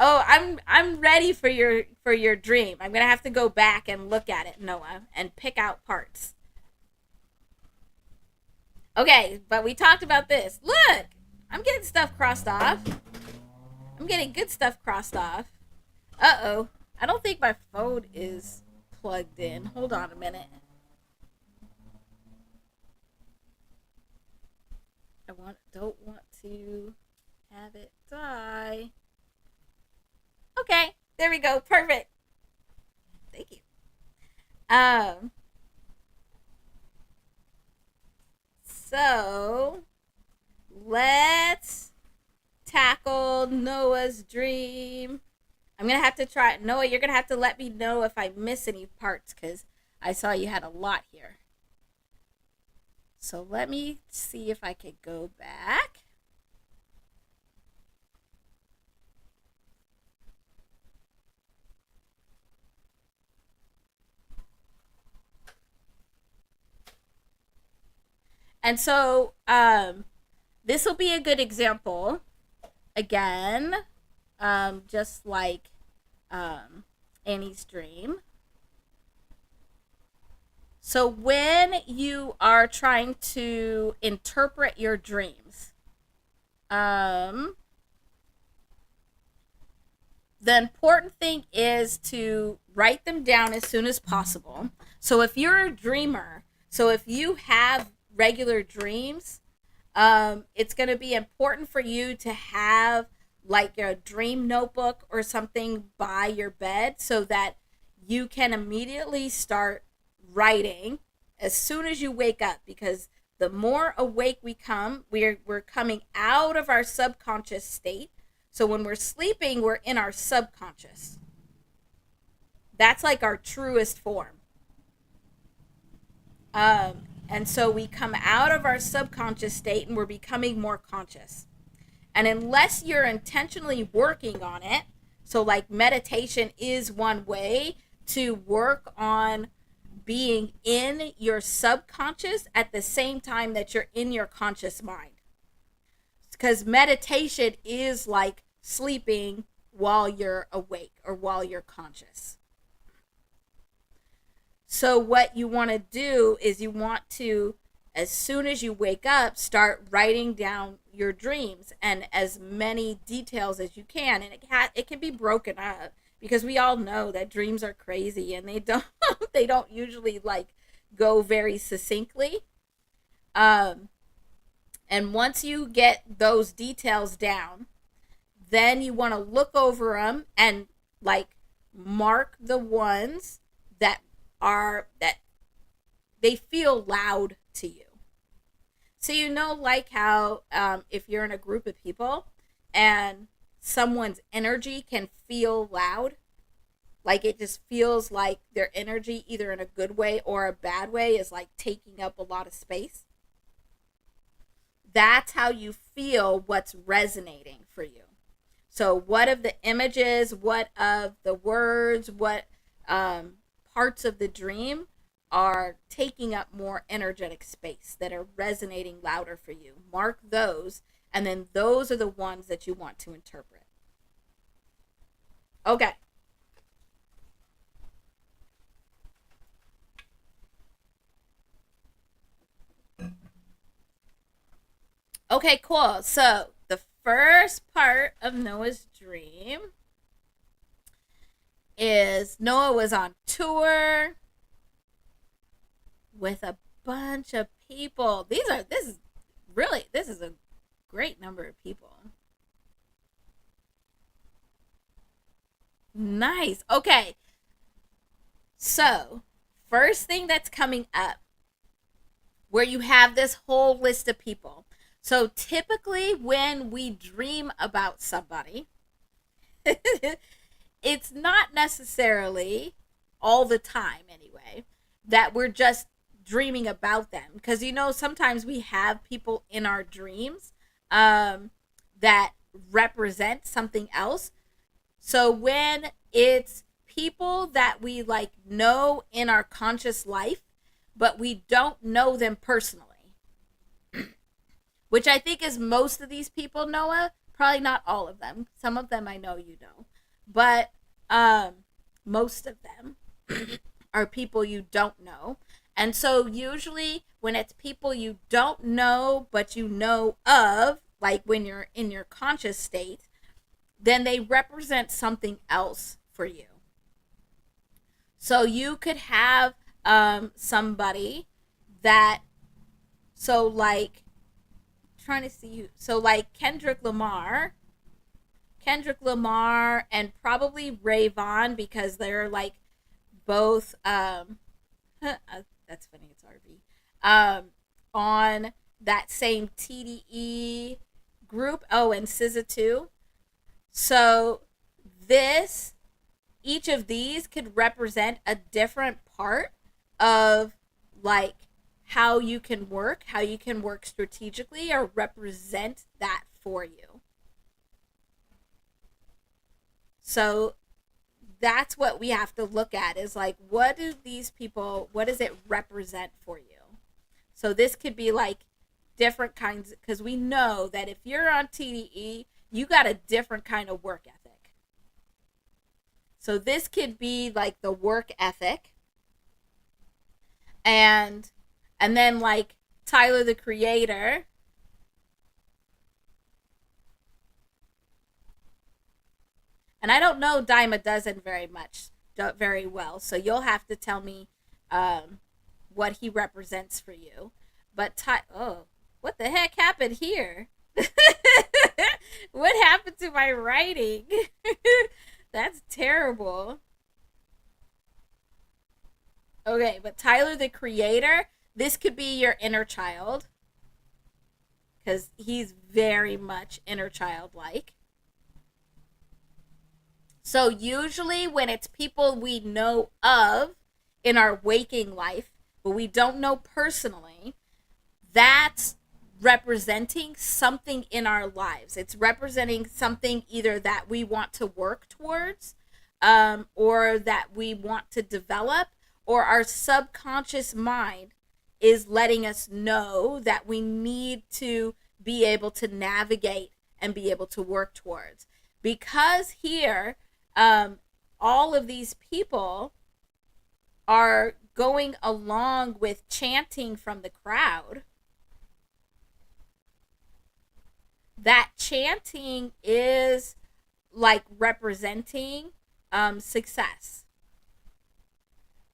Oh, I'm ready for your dream. I'm gonna have to go back and look at it, Noah, and pick out parts. Okay, but we talked about this. Look, I'm getting stuff crossed off. I'm getting good stuff crossed off. Uh oh. I don't think my phone is plugged in. Hold on a minute. Don't want to have it die. Okay, there we go. Perfect. Thank you. Um. So let's tackle Noah's dream. I'm gonna have to try. Noah, you're gonna have to let me know if I miss any parts because I saw you had a lot here. So let me see if I could go back. And so this will be a good example. Again, just like Annie's dream. So when you are trying to interpret your dreams, um, the important thing is to write them down as soon as possible. So if you're a dreamer, so if you have regular dreams, it's going to be important for you to have like a dream notebook or something by your bed so that you can immediately start writing as soon as you wake up, because the more awake we come, we're coming out of our subconscious state. So when we're sleeping, we're in our subconscious. That's like our truest form. And so we come out of our subconscious state and we're becoming more conscious. And unless you're intentionally working on it, so like meditation is one way to work on being in your subconscious at the same time that you're in your conscious mind. Because meditation is like sleeping while you're awake or while you're conscious. So, what you want to do is you want to, as soon as you wake up, start writing down your dreams and as many details as you can. And it can be broken up because we all know that dreams are crazy and they don't they don't usually like go very succinctly. Um, and once you get those details down, then you want to look over them and like mark the ones that that they feel loud to you. So you know, like how if you're in a group of people and someone's energy can feel loud, like it just feels like their energy, either in a good way or a bad way, is like taking up a lot of space. That's how you feel what's resonating for you. So, what of the images, what of the words, what parts of the dream are taking up more energetic space that are resonating louder for you? Mark those, and then those are the ones that you want to interpret. Okay. Okay, cool. So, the first part of Noah's dream is Noah was on tour with a bunch of people. This is a great number of people. Nice. Okay. So, first thing that's coming up where you have this whole list of people. So, typically when we dream about somebody, it's not necessarily all the time anyway that we're just dreaming about them, because you know sometimes we have people in our dreams that represent something else. So when it's people that we like know in our conscious life, but we don't know them personally. Which I think is most of these people, Noah. Probably not all of them. Some of them I know you know. But most of them are people you don't know. And so usually when it's people you don't know but you know of, like when you're in your conscious state, then they represent something else for you. So you could have somebody that, so like, trying to see you, so like Kendrick Lamar and probably Ray Vaughn, because they're like both that's funny, it's RV, on that same TDE group. Oh, and SZA too. So this, each of these could represent a different part of like how you can work strategically or represent that for you. So that's what we have to look at, is like, what do these people, what does it represent for you? So this could be like different kinds, because we know that if you're on TDE, you got a different kind of work ethic. So this could be like the work ethic, and then like Tyler the Creator. And I don't know Dime a Dozen very well, so you'll have to tell me what he represents for you. But oh, what the heck happened here? What happened to my writing? That's terrible. Okay, but Tyler the Creator, this could be your inner child, because he's very much inner child like. So usually when it's people we know of in our waking life, but we don't know personally, that's representing something in our lives. It's representing something either that we want to work towards, or that we want to develop, or our subconscious mind is letting us know that we need to be able to navigate and be able to work towards. Because here, all of these people are going along with chanting from the crowd. That chanting is like representing success.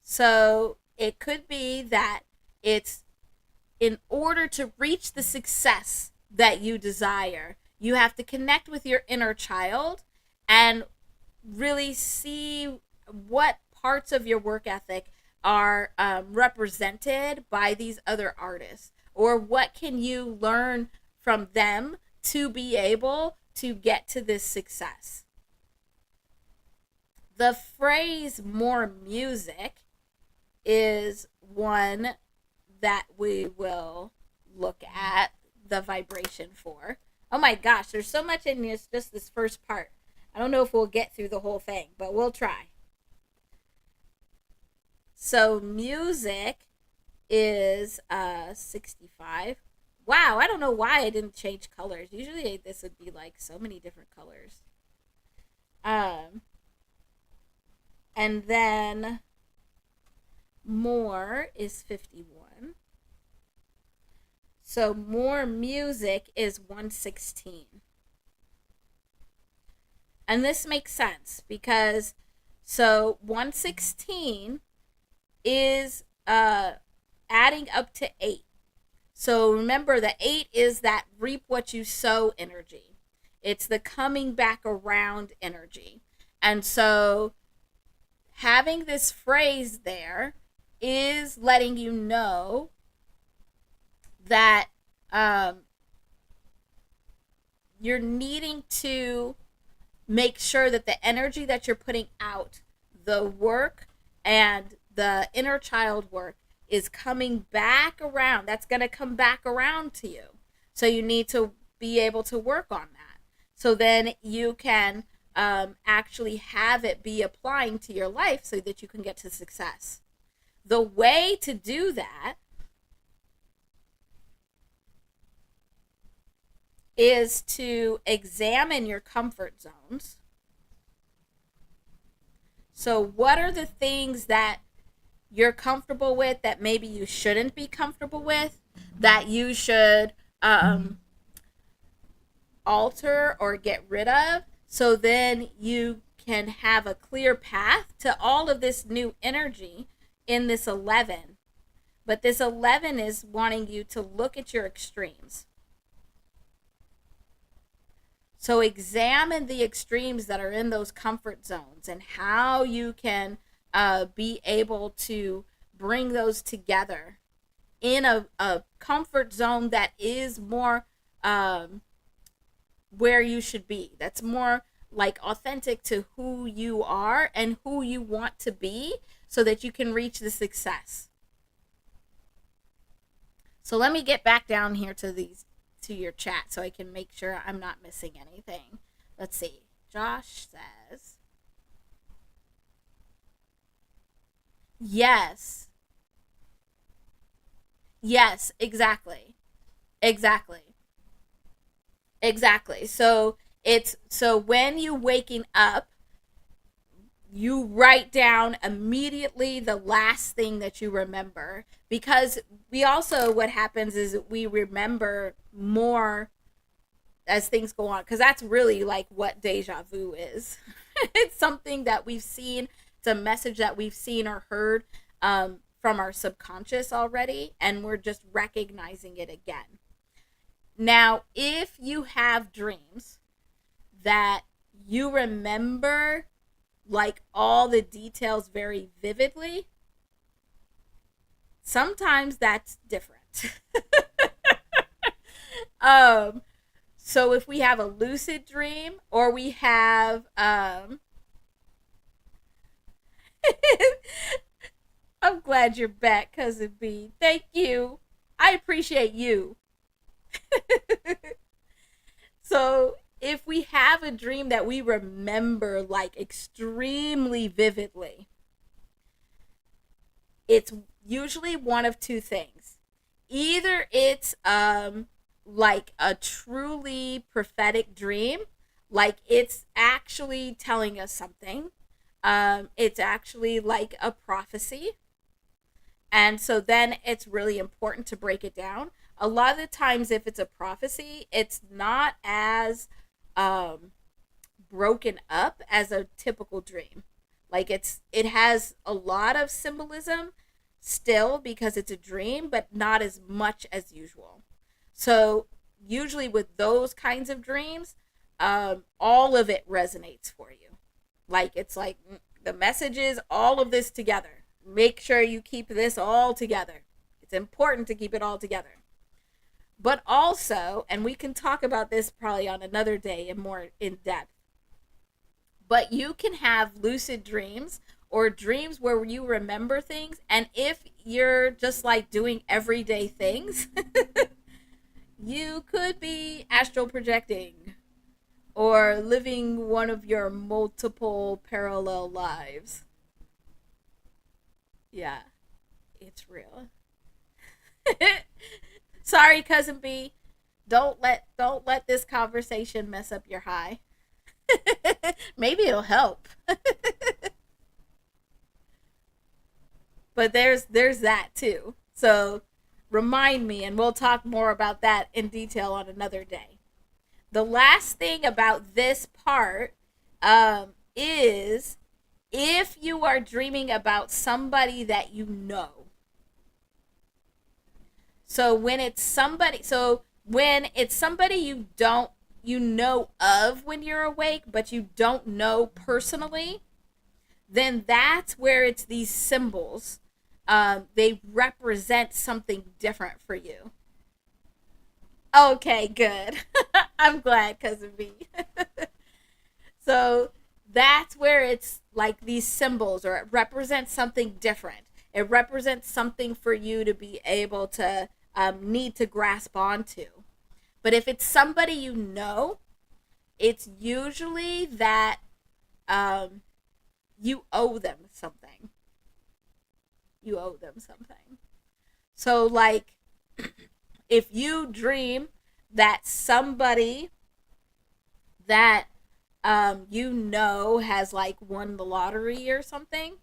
So it could be that it's, in order to reach the success that you desire, you have to connect with your inner child and really see what parts of your work ethic are represented by these other artists, or what can you learn from them to be able to get to this success. The phrase "more music" is one that we will look at the vibration for. Oh my gosh, there's so much in this, just this first part. I don't know if we'll get through the whole thing, but we'll try. So music is 65. Wow, I don't know why I didn't change colors. Usually this would be like so many different colors. And then more is 51. So more music is 116. And this makes sense because, so 116 is adding up to 8. So remember, the 8 is that reap what you sow energy. It's the coming back around energy. And so having this phrase there is letting you know that you're needing to make sure that the energy that you're putting out, the work and the inner child work, is coming back around. That's going to come back around to you. So you need to be able to work on that. So then you can actually have it be applying to your life so that you can get to success. The way to do that is to examine your comfort zones. So, what are the things that you're comfortable with that maybe you shouldn't be comfortable with, that you should alter or get rid of, so then you can have a clear path to all of this new energy in this 11. But this 11 is wanting you to look at your extremes. So examine the extremes that are in those comfort zones and how you can be able to bring those together in a comfort zone that is more where you should be. That's more like authentic to who you are and who you want to be so that you can reach the success. So let me get back down here to your chat so I can make sure I'm not missing anything. Let's see. Josh says, yes. Yes, exactly. Exactly. Exactly. So when you waking up, you write down immediately the last thing that you remember, because we also, what happens is we remember more as things go on, because that's really like what deja vu is. It's something that we've seen. It's a message that we've seen or heard from our subconscious already, and we're just recognizing it again. Now, if you have dreams that you remember like all the details very vividly, sometimes that's different. So if we have a lucid dream, or we have I'm glad you're back, cousin B. Thank you. I appreciate you. So if we have a dream that we remember like extremely vividly, it's usually one of two things. Either it's like a truly prophetic dream, like it's actually telling us something. It's actually like a prophecy. And so then it's really important to break it down. A lot of the times, if it's a prophecy, it's not as broken up as a typical dream. Like it has a lot of symbolism still because it's a dream, but not as much as usual. So usually with those kinds of dreams, all of it resonates for you. Like it's like the message is all of this together. Make sure you keep this all together. It's important to keep it all together. But also, and we can talk about this probably on another day and more in depth, but you can have lucid dreams or dreams where you remember things, and if you're just like doing everyday things, you could be astral projecting or living one of your multiple parallel lives. Yeah, it's real. Sorry, cousin B. Don't let this conversation mess up your high. Maybe it'll help. But there's that too. So remind me, and we'll talk more about that in detail on another day. The last thing about this part is if you are dreaming about somebody that you know. So when it's somebody you know of when you're awake, but you don't know personally, then that's where it's these symbols. They represent something different for you. Okay, good. I'm glad, cousin B. So that's where it's like these symbols, or it represents something different. It represents something for you to be able to need to grasp onto. But if it's somebody you know, it's usually that um, you owe them something. You owe them something. So, like, if you dream that somebody that you know has like won the lottery or something,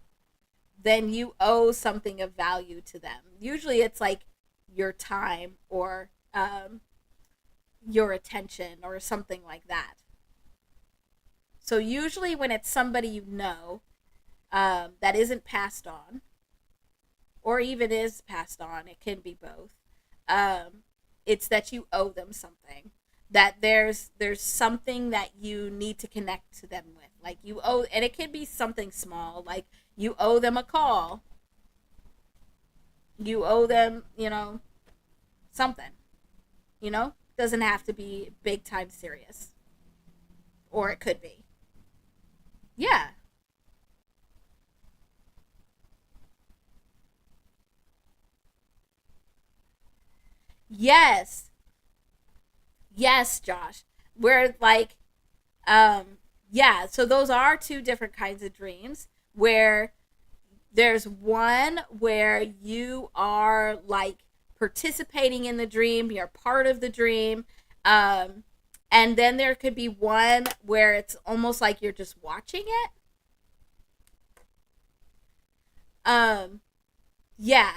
then you owe something of value to them. Usually it's like your time or your attention or something like that. So usually when it's somebody you know that isn't passed on, or even is passed on, it can be both. Um, it's that you owe them something. That there's something that you need to connect to them with. Like you owe, and it can be something small. Like you owe them a call. You owe them, something. Doesn't have to be big time serious, or it could be. Yeah. Yes. Yes, Josh. Where like yeah, so those are two different kinds of dreams where there's one where you are like participating in the dream, you're part of the dream. Um and then there could be one where it's almost like you're just watching it. Um yeah,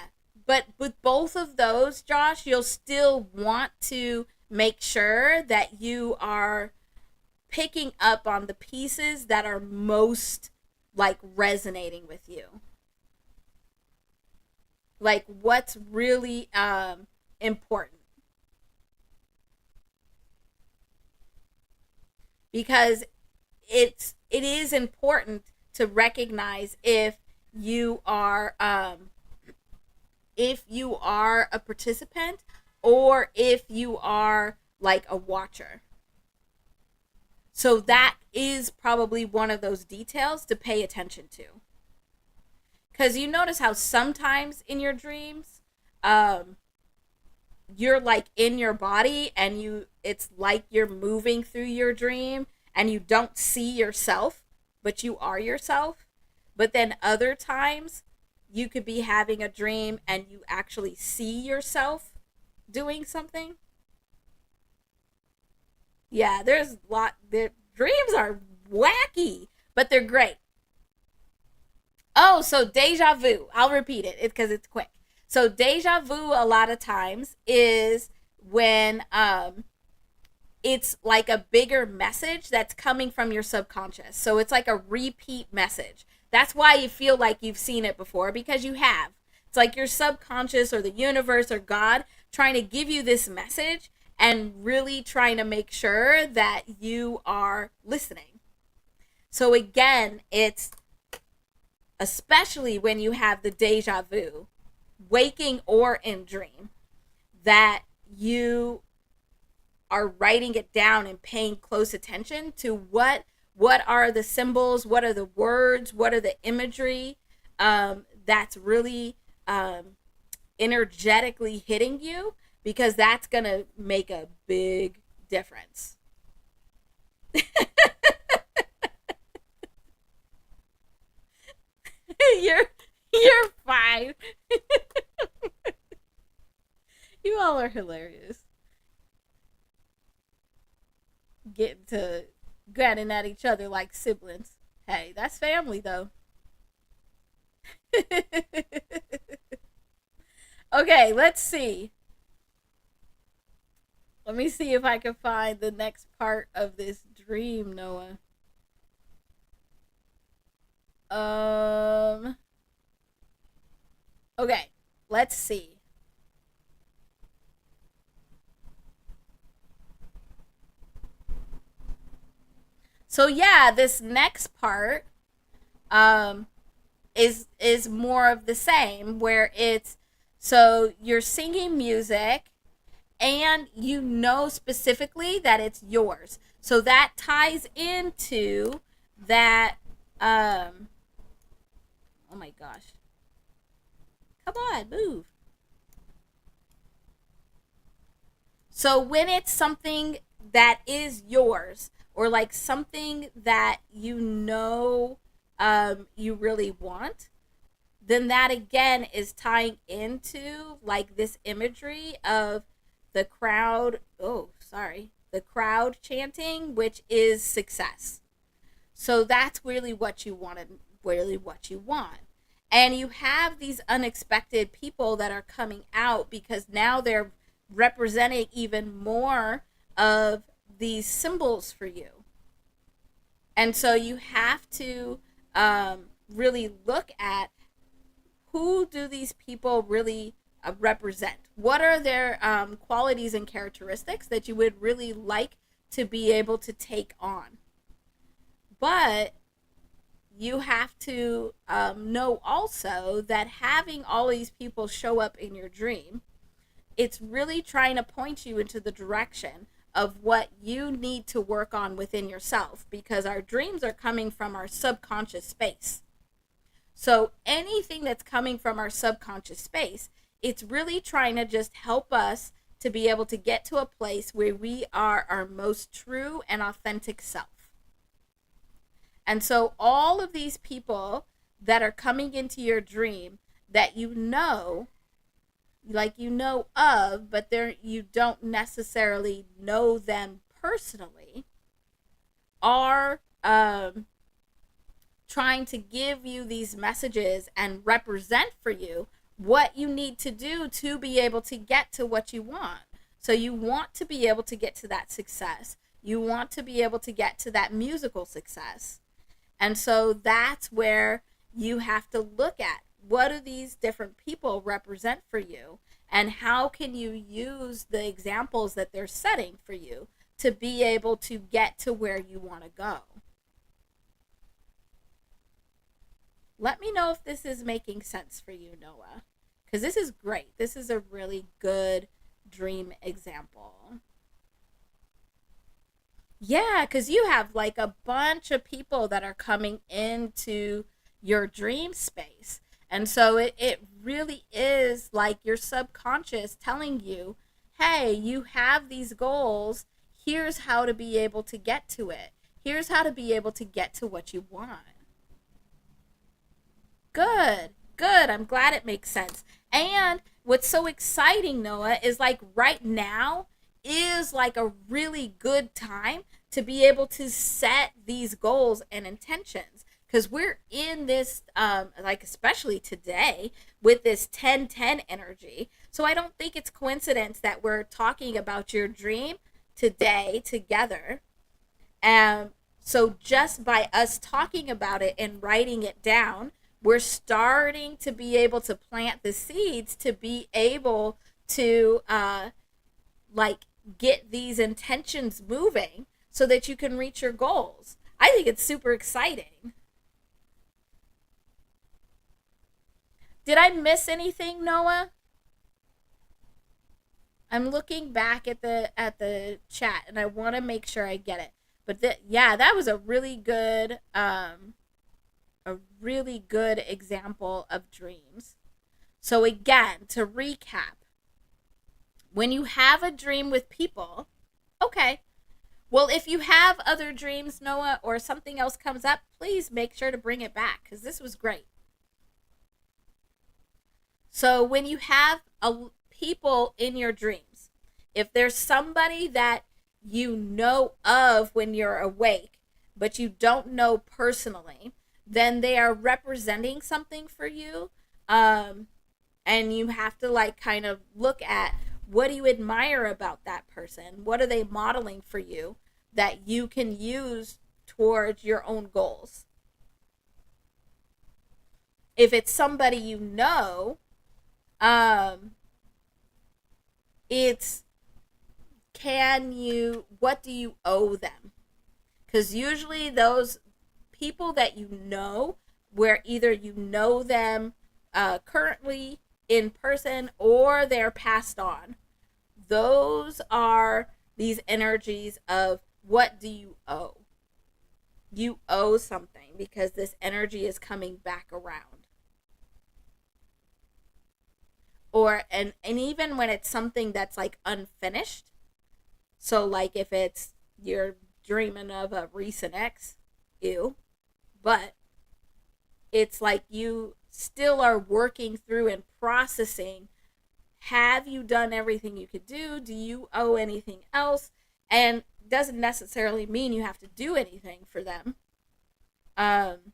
but with both of those, Josh, you'll still want to make sure that you are picking up on the pieces that are most like resonating with you, like what's really important, because it is important to recognize you are um if you are a participant or if you are like a watcher. So that is probably one of those details to pay attention to. Because you notice how sometimes in your dreams, um, you're like in your body and it's like you're moving through your dream and you don't see yourself, but you are yourself. But then other times, you could be having a dream and you actually see yourself doing something. Yeah, there's a lot. The dreams are wacky, but they're great. Oh, so deja vu. I'll repeat it because it's quick. So deja vu a lot of times is when it's like a bigger message that's coming from your subconscious. So it's like a repeat message. That's why you feel like you've seen it before, because you have. It's like your subconscious or the universe or God trying to give you this message and really trying to make sure that you are listening. So again, it's especially when you have the deja vu, waking or in dream, that you are writing it down and paying close attention to what are the symbols, what are the words, what are the imagery that's really energetically hitting you, because that's gonna make a big difference. you're you're fine. You all are hilarious. Getting to granting at each other like siblings. Hey, that's family though. Okay, let's see. Let me see if I can find the next part of this dream, Noah. Um okay, let's see. So yeah, this next part um is more of the same, where it's so you're singing music and you know specifically that it's yours. So that ties into that um oh my gosh. Come on, move. So when it's something that is yours, or like something that you really want, then that again is tying into like this imagery of the crowd. Oh, sorry. The crowd chanting, which is success. So that's really what you wanted, really what you want. And you have these unexpected people that are coming out because now they're representing even more of these symbols for you. And so you have to really look at who do these people really represent? What are their qualities and characteristics that you would really like to be able to take on? But you have to know also that having all these people show up in your dream, it's really trying to point you into the direction of what you need to work on within yourself, because our dreams are coming from our subconscious space. So anything that's coming from our subconscious space, it's really trying to just help us to be able to get to a place where we are our most true and authentic self. And so all of these people that are coming into your dream that you know, like you know of, but you don't necessarily know them personally, are trying to give you these messages and represent for you what you need to do to be able to get to what you want. So you want to be able to get to that success. You want to be able to get to that musical success. And so that's where you have to look at what do these different people represent for you, and how can you use the examples that they're setting for you to be able to get to where you want to go. Let me know if this is making sense for you, Noah, because this is great. This is a really good dream example. Yeah, because you have like a bunch of people that are coming into your dream space. And so it really is like your subconscious telling you, hey, you have these goals. Here's how to be able to get to it. Here's how to be able to get to what you want. Good, good. I'm glad it makes sense. And what's so exciting, Noah, is like right now is like a really good time to be able to set these goals and intentions, because we're in this like especially today with this 10-10 energy. So I don't think it's coincidence that we're talking about your dream today together. So just by us talking about it and writing it down, we're starting to be able to plant the seeds to be able to like get these intentions moving so that you can reach your goals. I think it's super exciting. Did I miss anything, Noah? I'm looking back at the chat and I want to make sure I get it. But yeah, that was a really good example of dreams. So again, to recap, when you have a dream with people, okay, well, if you have other dreams, Noah, or something else comes up, please make sure to bring it back, because this was great. So when you have people in your dreams, if there's somebody that you know of when you're awake, but you don't know personally, then they are representing something for you. And you have to like kind of look at, what do you admire about that person? What are they modeling for you that you can use towards your own goals? If it's somebody you know, it's what do you owe them? Because usually those people that you know, where either you know them currently in person or they're passed on, those are these energies of what do you owe? You owe something because this energy is coming back around. Or and even when it's something that's like unfinished, so like if it's you're dreaming of a recent ex. Ew. But it's like you still are working through and processing. Have you done everything you could do? Do you owe anything else? And doesn't necessarily mean you have to do anything for them. Um,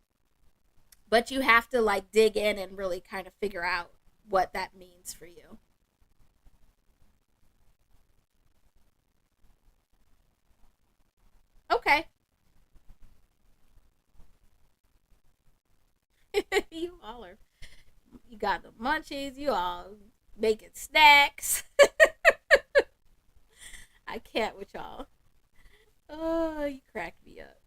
but you have to like dig in and really kind of figure out what that means for you. Okay. You all are, you got the munchies, you all making snacks. I can't with y'all. Oh, you cracked me up.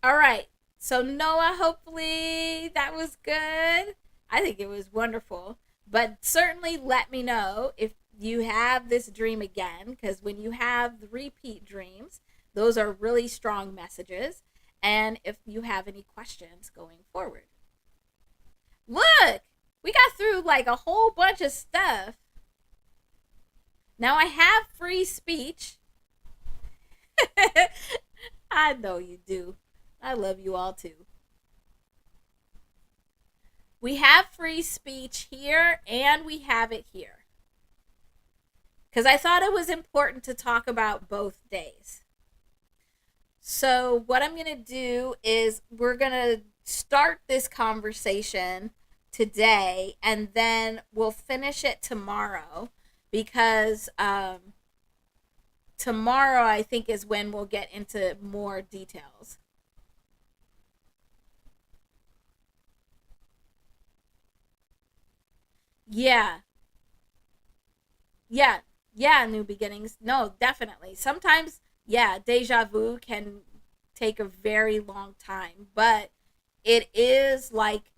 All right. So, Noah, hopefully that was good. I think it was wonderful. But certainly let me know if you have this dream again, because when you have the repeat dreams, those are really strong messages. And if you have any questions going forward. Look, we got through like a whole bunch of stuff. Now I have free speech. I know you do. I love you all too. We have free speech here and we have it here. Because I thought it was important to talk about both days. So, what I'm going to do is we're going to start this conversation today and then we'll finish it tomorrow because tomorrow I think is when we'll get into more details. Yeah, yeah, yeah, new beginnings. No, definitely. Sometimes, yeah, deja vu can take a very long time, but it is like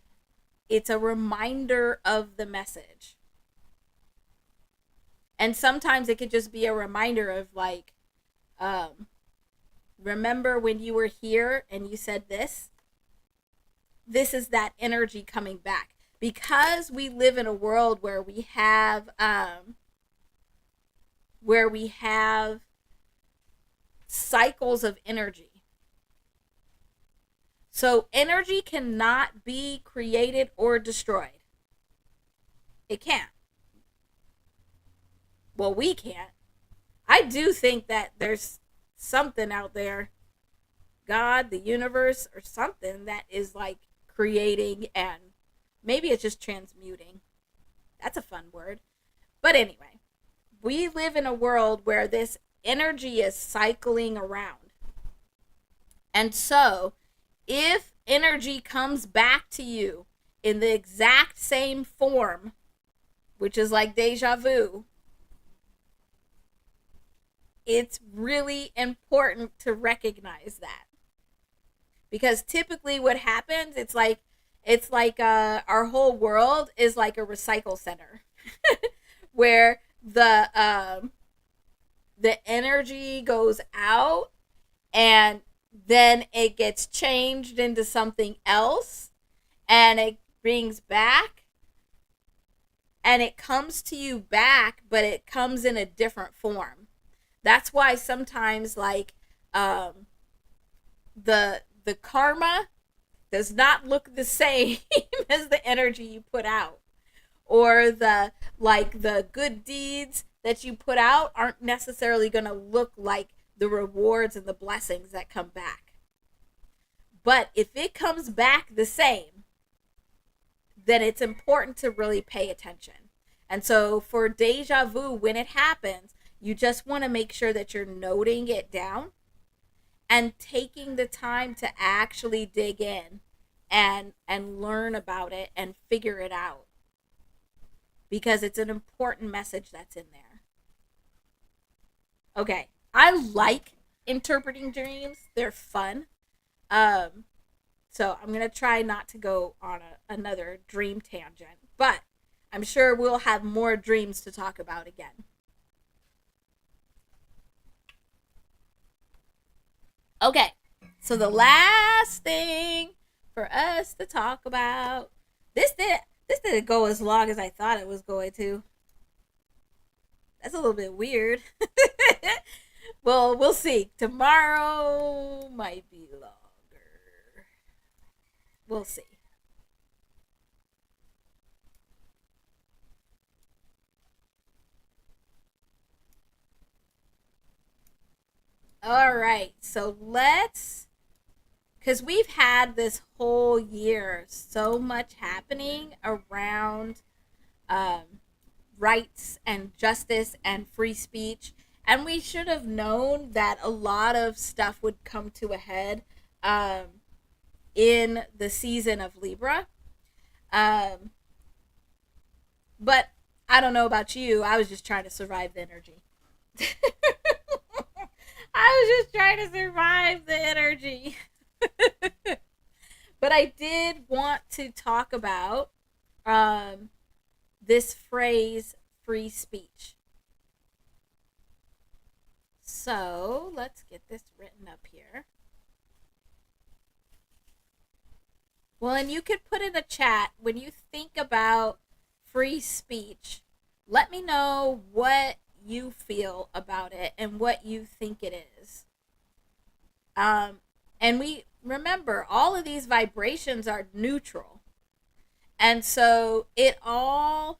it's a reminder of the message. And sometimes it could just be a reminder of like, um, remember when you were here and you said this? This is that energy coming back. Because we live in a world where we have cycles of energy. So energy cannot be created or destroyed. It can't. Well, we can't. I do think that there's something out there, God, the universe, or something that is like creating and maybe it's just transmuting. That's a fun word. But anyway, we live in a world where this energy is cycling around. And so, if energy comes back to you in the exact same form, which is like deja vu, it's really important to recognize that. Because typically what happens, it's like our whole world is like a recycle center where the energy goes out and then it gets changed into something else and it brings back and it comes to you back, but it comes in a different form. That's why sometimes like um the karma does not look the same as the energy you put out, or the good deeds that you put out aren't necessarily going to look like the rewards and the blessings that come back. But if it comes back the same, then it's important to really pay attention. And so for deja vu, when it happens, you just want to make sure that you're noting it down and taking the time to actually dig in and learn about it and figure it out, because it's an important message that's in there. Okay, I like interpreting dreams. They're fun. Um so I'm going to try not to go on another dream tangent, but I'm sure we'll have more dreams to talk about again. Okay, so the last thing for us to talk about, this didn't go as long as I thought it was going to. That's a little bit weird. Well, we'll see. Tomorrow might be longer. We'll see. All right. So let's, because we've had this whole year so much happening around um, rights and justice and free speech. And we should have known that a lot of stuff would come to a head um, in the season of Libra. Um, but I don't know about you. I was just trying to survive the energy. I was just trying to survive the energy. But I did want to talk about um, this phrase, free speech. So let's get this written up here. Well, and you could put in the chat when you think about free speech, let me know what you feel about it and what you think it is. And we remember all of these vibrations are neutral. And so it all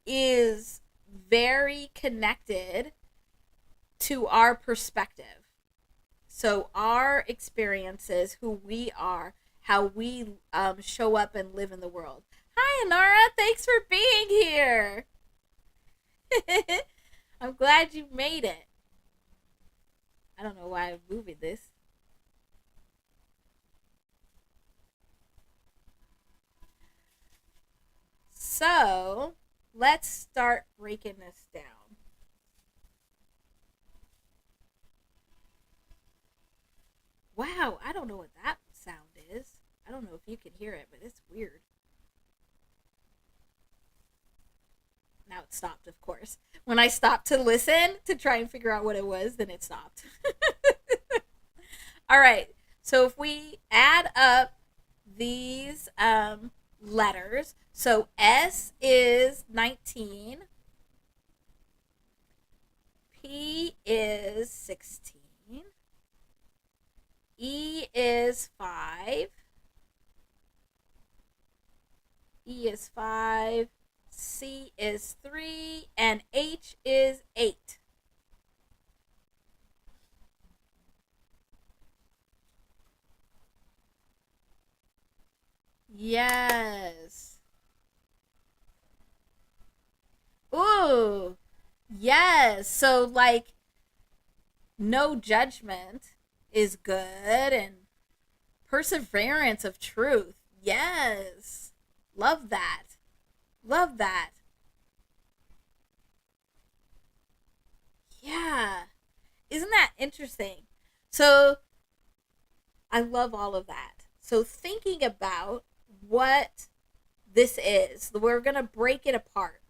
is very connected to our perspective. So our experiences, who we are, how we show up and live in the world. Hi, Anara. Thanks for being here. I'm glad you made it. I don't know why I'm moving this. So let's start breaking this down. Wow, I don't know what that sound is. I don't know if you can hear it, but it's weird. Now it stopped, of course. When I stopped to listen to try and figure out what it was, then it stopped. All right. So if we add up these letters, so S is 19, P is 16, E is 5, E is 5, C is 3, and H is 8. Yes. Ooh. Yes. So, like, no judgment is good, and perseverance of truth. Yes. Love that. Love that. Yeah. Isn't that interesting? So, I love all of that. So, thinking about what this is, we're going to break it apart.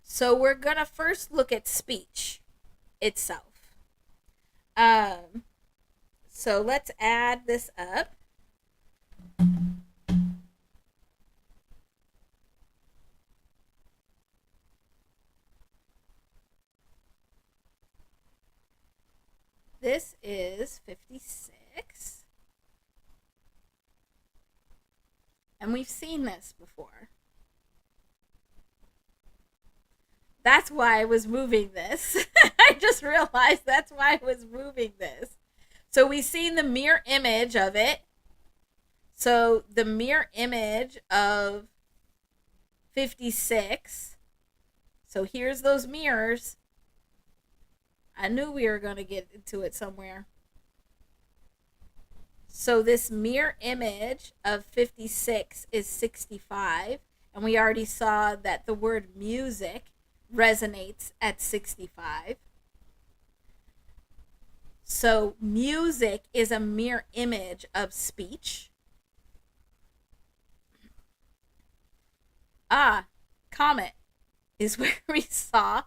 So, we're going to first look at speech itself. So, let's add this up. This is 56. And we've seen this before. That's why I was moving this. I just realized that's why I was moving this. So we've seen the mirror image of it. So the mirror image of 56. So here's those mirrors. I knew we were going to get into it somewhere. So this mirror image of 56 is 65. And we already saw that the word music resonates at 65. So music is a mirror image of speech. Comet is where we saw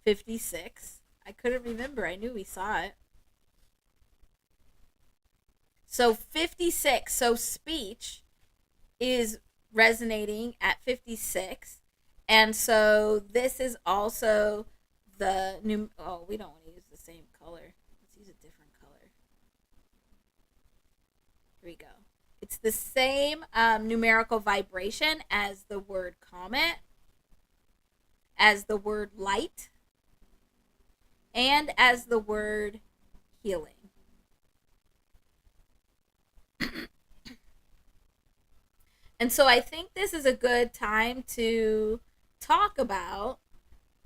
56. I couldn't remember. I knew we saw it. So 56. So speech is resonating at 56. And so this is also the new. Oh, we don't want to use the same color. Let's use a different color. Here we go. It's the same numerical vibration as the word comet, as the word light, and as the word healing. And so I think this is a good time to talk about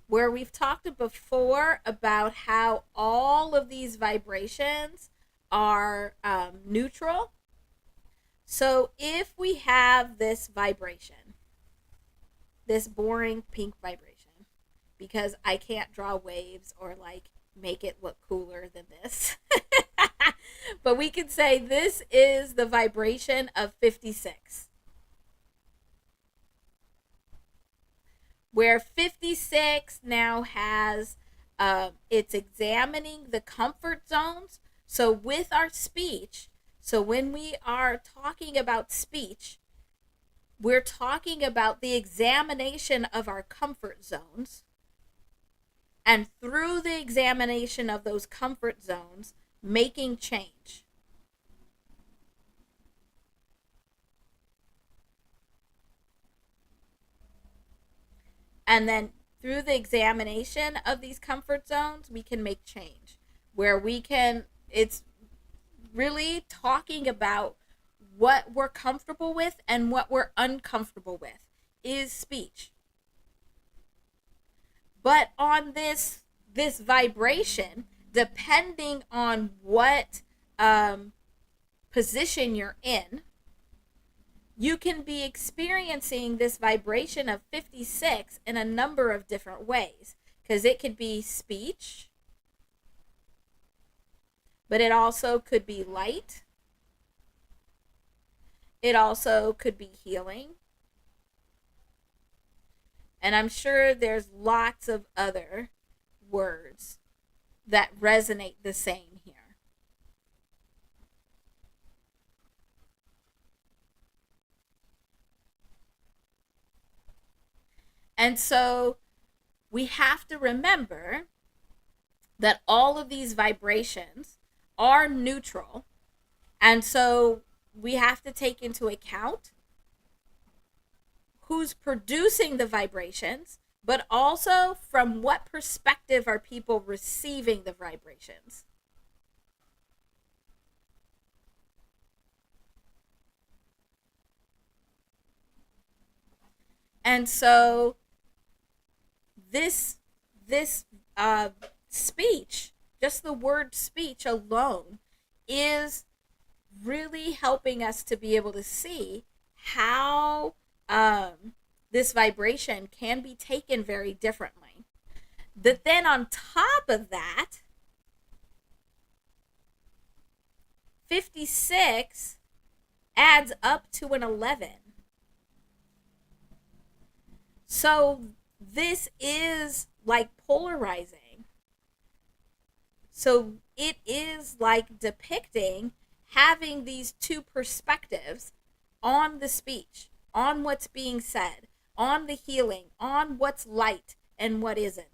where we've talked before about how all of these vibrations are neutral. So if we have this vibration, this boring pink vibration, because I can't draw waves or like make it look cooler than this, but we could say this is the vibration of 56. Where 56 now has, it's examining the comfort zones. So with our speech, so when we are talking about speech, we're talking about the examination of our comfort zones. And through the examination of those comfort zones, making change. And then through the examination of these comfort zones, we can make change. Where we can, it's really talking about what we're comfortable with and what we're uncomfortable with is speech. But on this vibration, depending on what position you're in, you can be experiencing this vibration of 56 in a number of different ways. Because it could be speech, but it also could be light. It also could be healing. And I'm sure there's lots of other words that resonate the same here. And so we have to remember that all of these vibrations are neutral. And so we have to take into account who's producing the vibrations, but also from what perspective are people receiving the vibrations. And so this speech, just the word speech alone, is really helping us to be able to see how this vibration can be taken very differently. But then on top of that, 56 adds up to an 11. So this is like polarizing. So it is like depicting having these two perspectives on the speech, on what's being said, on the healing, on what's light and what isn't.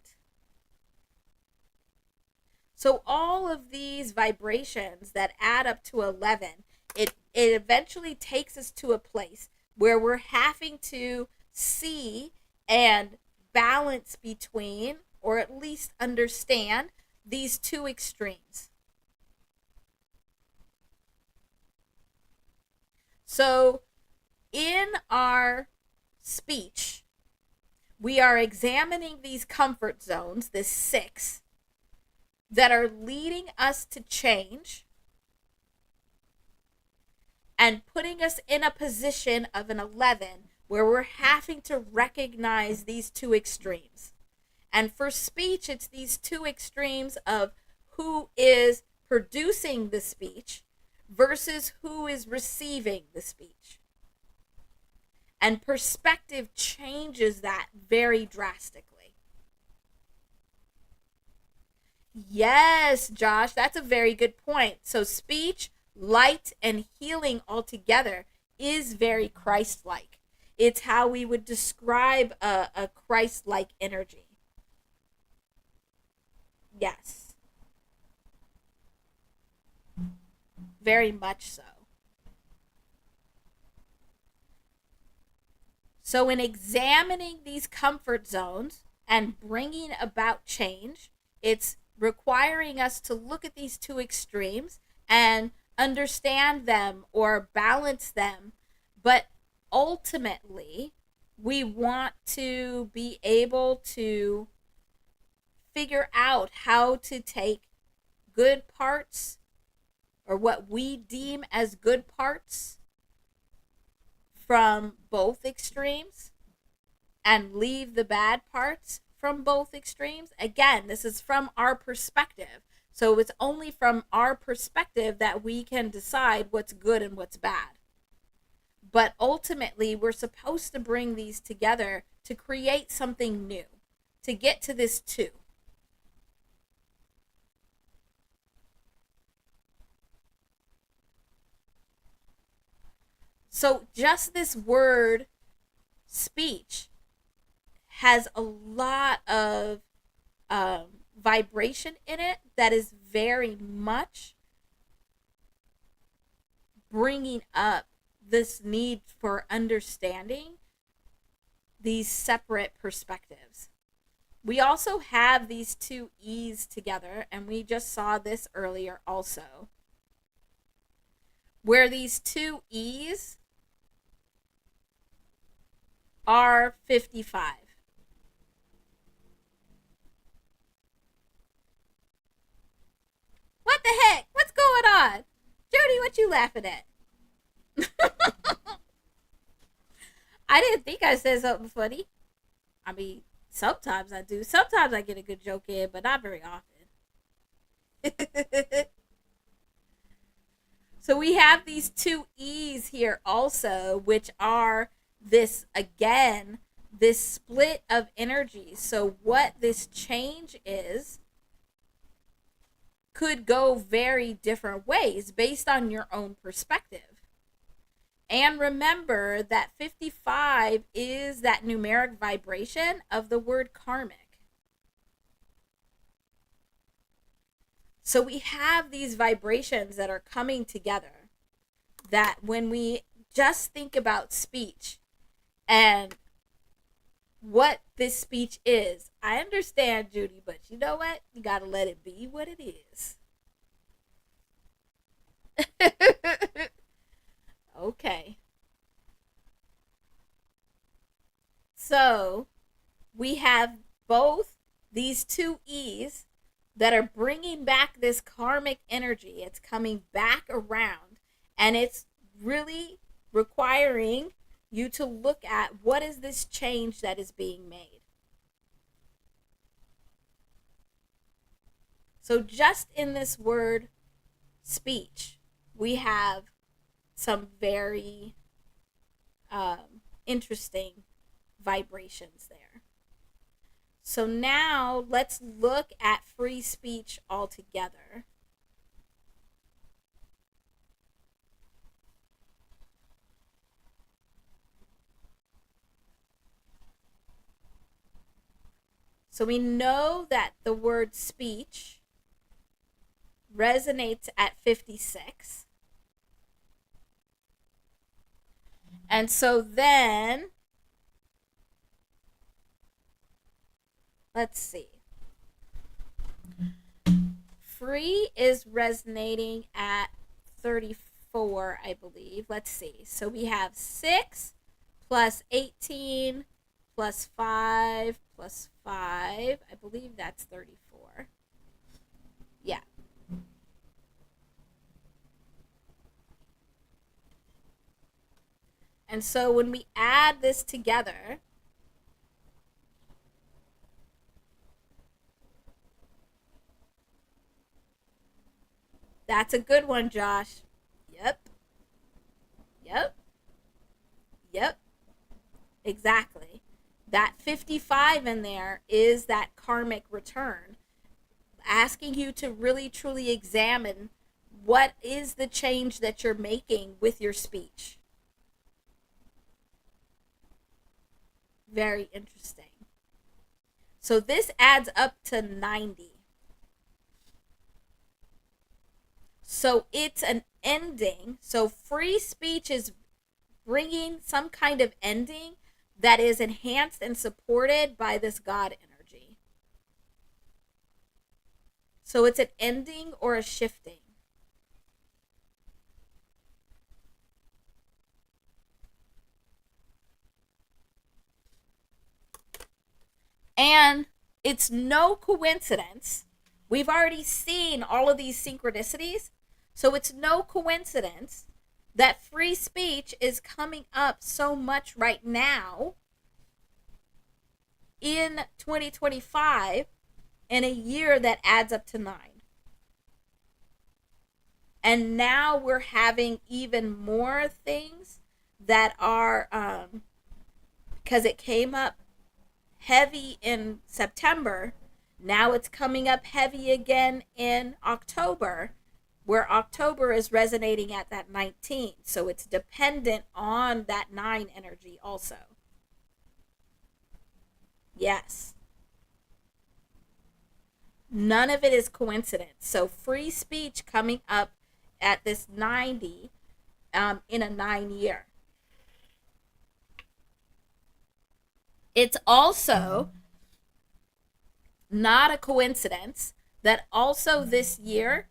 So all of these vibrations that add up to 11, it eventually takes us to a place where we're having to see and balance between, or at least understand, these two extremes. So in our speech, we are examining these comfort zones, this 6, that are leading us to change and putting us in a position of an 11 where we're having to recognize these two extremes. And for speech, it's these two extremes of who is producing the speech versus who is receiving the speech. And perspective changes that very drastically. Yes, Josh, that's a very good point. So speech, light, and healing altogether is very Christ-like. It's how we would describe a Christ-like energy. Yes, very much so. So, in examining these comfort zones and bringing about change, it's requiring us to look at these two extremes and understand them or balance them. But ultimately, we want to be able to figure out how to take good parts or what we deem as good parts from both extremes and leave the bad parts from both extremes. Again, this is from our perspective. So it's only from our perspective that we can decide what's good and what's bad. But ultimately, we're supposed to bring these together to create something new, to get to this two. So just this word speech has a lot of vibration in it that is very much bringing up this need for understanding these separate perspectives. We also have these two E's together, and we just saw this earlier also, where these two E's are 55. What the heck? What's going on? Jody, what you laughing at? I didn't think I said something funny. I mean, sometimes I do. Sometimes I get a good joke in, but not very often. So we have these two E's here also, which are this, again, this split of energy. So what this change is could go very different ways based on your own perspective. And remember that 55 is that numeric vibration of the word karmic. So we have these vibrations that are coming together, that when we just think about speech and what this speech is, I understand, Judy, but you know what? You got to let it be what it is. Okay. So we have both these two E's that are bringing back this karmic energy. It's coming back around, and it's really requiring you to look at what is this change that is being made. So just in this word speech, we have some very interesting vibrations there. So now let's look at free speech altogether. So we know that the word speech resonates at 56. And so then, let's see. Free is resonating at 34, I believe. Let's see. So we have 6 plus 18 plus 5 plus 5. I believe that's 34. Yeah. And so when we add this together, that's a good one, Josh. Yep. Yep. Yep. Exactly. That 55 in there is that karmic return, asking you to really truly examine what is the change that you're making with your speech. Very interesting. So this adds up to 90. So it's an ending. So free speech is bringing some kind of ending that is enhanced and supported by this God energy. So it's an ending or a shifting. And it's no coincidence. We've already seen all of these synchronicities. So it's no coincidence that free speech is coming up so much right now in 2025 in a year that adds up to 9. And now we're having even more things that are, because it came up heavy in September, now it's coming up heavy again in October, where October is resonating at that 19. So it's dependent on that 9 energy also. Yes. None of it is coincidence. So free speech coming up at this 90 in a 9 year. It's also not a coincidence that also this year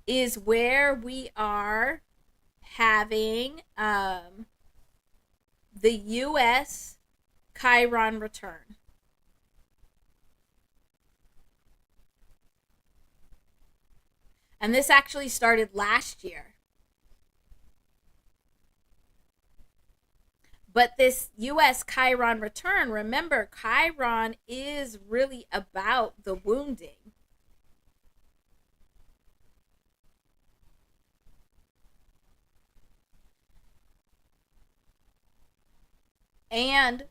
is where we are having the U.S. Chiron return. And this actually started last year. But this U.S. Chiron return, remember, Chiron is really about the wounding. And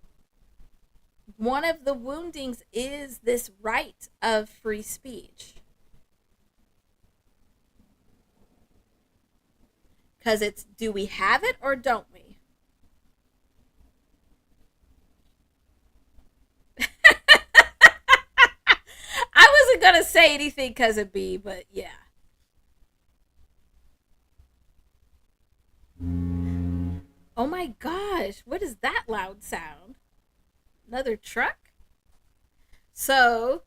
one of the woundings is this right of free speech. Because it's, do we have it or don't we? I wasn't going to say anything because of B, but yeah. Oh my gosh, what is that loud sound? Another truck? So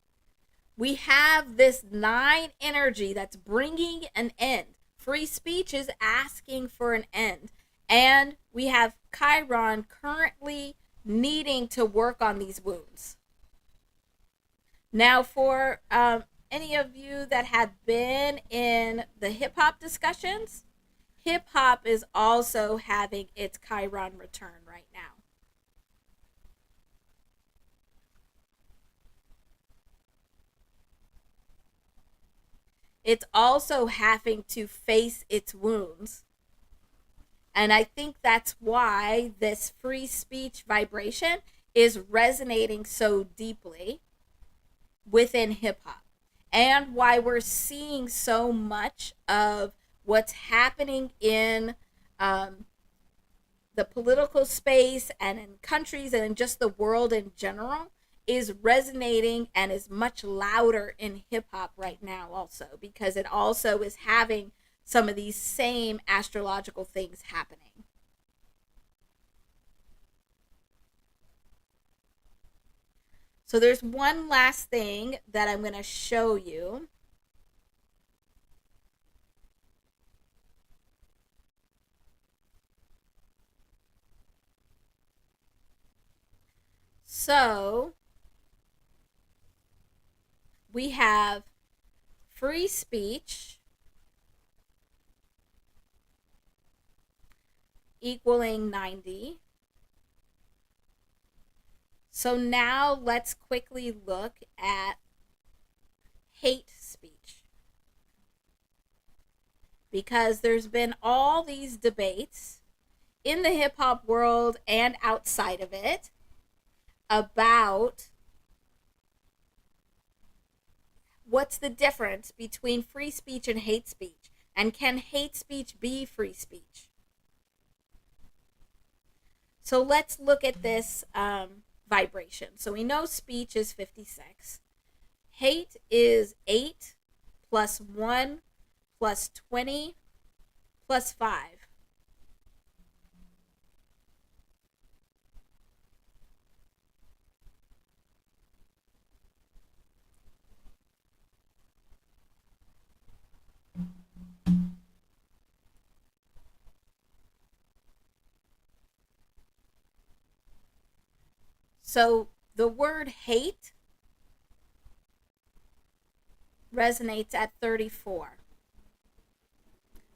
we have this 9 energy that's bringing an end. Free speech is asking for an end. And we have Chiron currently needing to work on these wounds. Now, for any of you that have been in the hip hop discussions, hip hop is also having its Chiron return right now. It's also having to face its wounds. And I think that's why this free speech vibration is resonating so deeply within hip hop, and why we're seeing so much of what's happening in the political space and in countries and in just the world in general is resonating and is much louder in hip hop right now also, because it also is having some of these same astrological things happening. So there's one last thing that I'm going to show you. So we have free speech equaling 90. So now let's quickly look at hate speech. Because there's been all these debates in the hip hop world and outside of it about what's the difference between free speech and hate speech, and can hate speech be free speech? So let's look at this vibration. So we know speech is 56. Hate is 8 plus 1 plus 20 plus 5. So the word hate resonates at 34,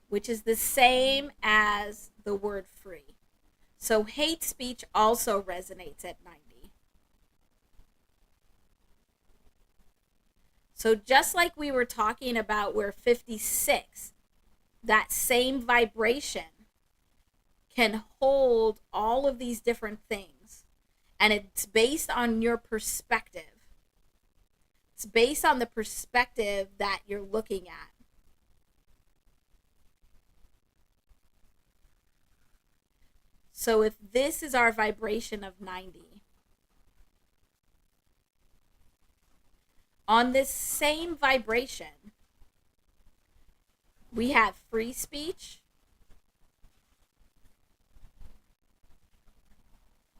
which is the same as the word free. So hate speech also resonates at 90. So just like we were talking about where 56, that same vibration can hold all of these different things. And it's based on your perspective. It's based on the perspective that you're looking at. So if this is our vibration of 90, on this same vibration, we have free speech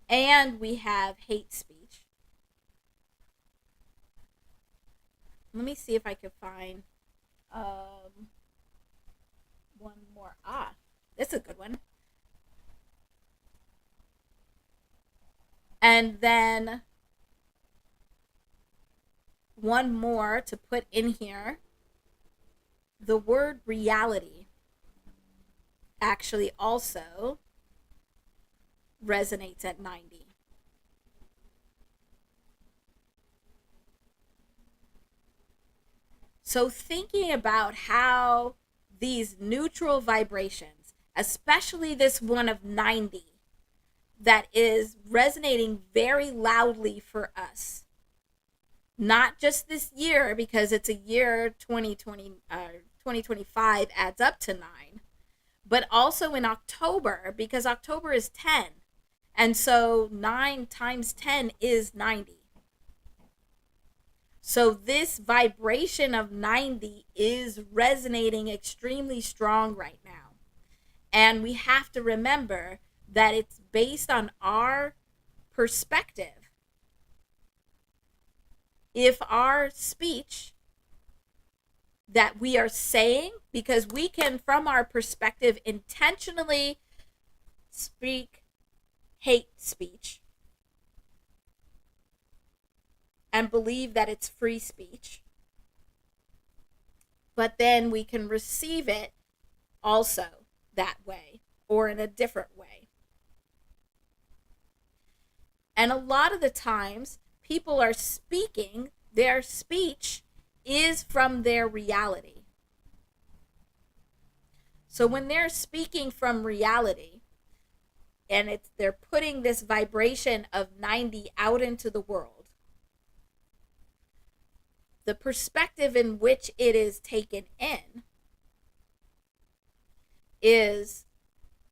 and we have hate speech. Let me see if I can find one more. This is a good one. And then one more to put in here. The word reality actually also resonates at 90. So thinking about how these neutral vibrations, especially this one of 90, that is resonating very loudly for us, not just this year because it's a year 2025 adds up to 9, but also in October because October is 10, and so 9 times 10 is 90. So this vibration of 90 is resonating extremely strong right now, and we have to remember that it's based on our perspective. If our speech that we are saying, because we can, from our perspective, intentionally speak hate speech and believe that it's free speech, but then we can receive it also that way or in a different way. And a lot of the times, people are speaking, their speech is from their reality. So when they're speaking from reality, and they're putting this vibration of 90 out into the world, the perspective in which it is taken in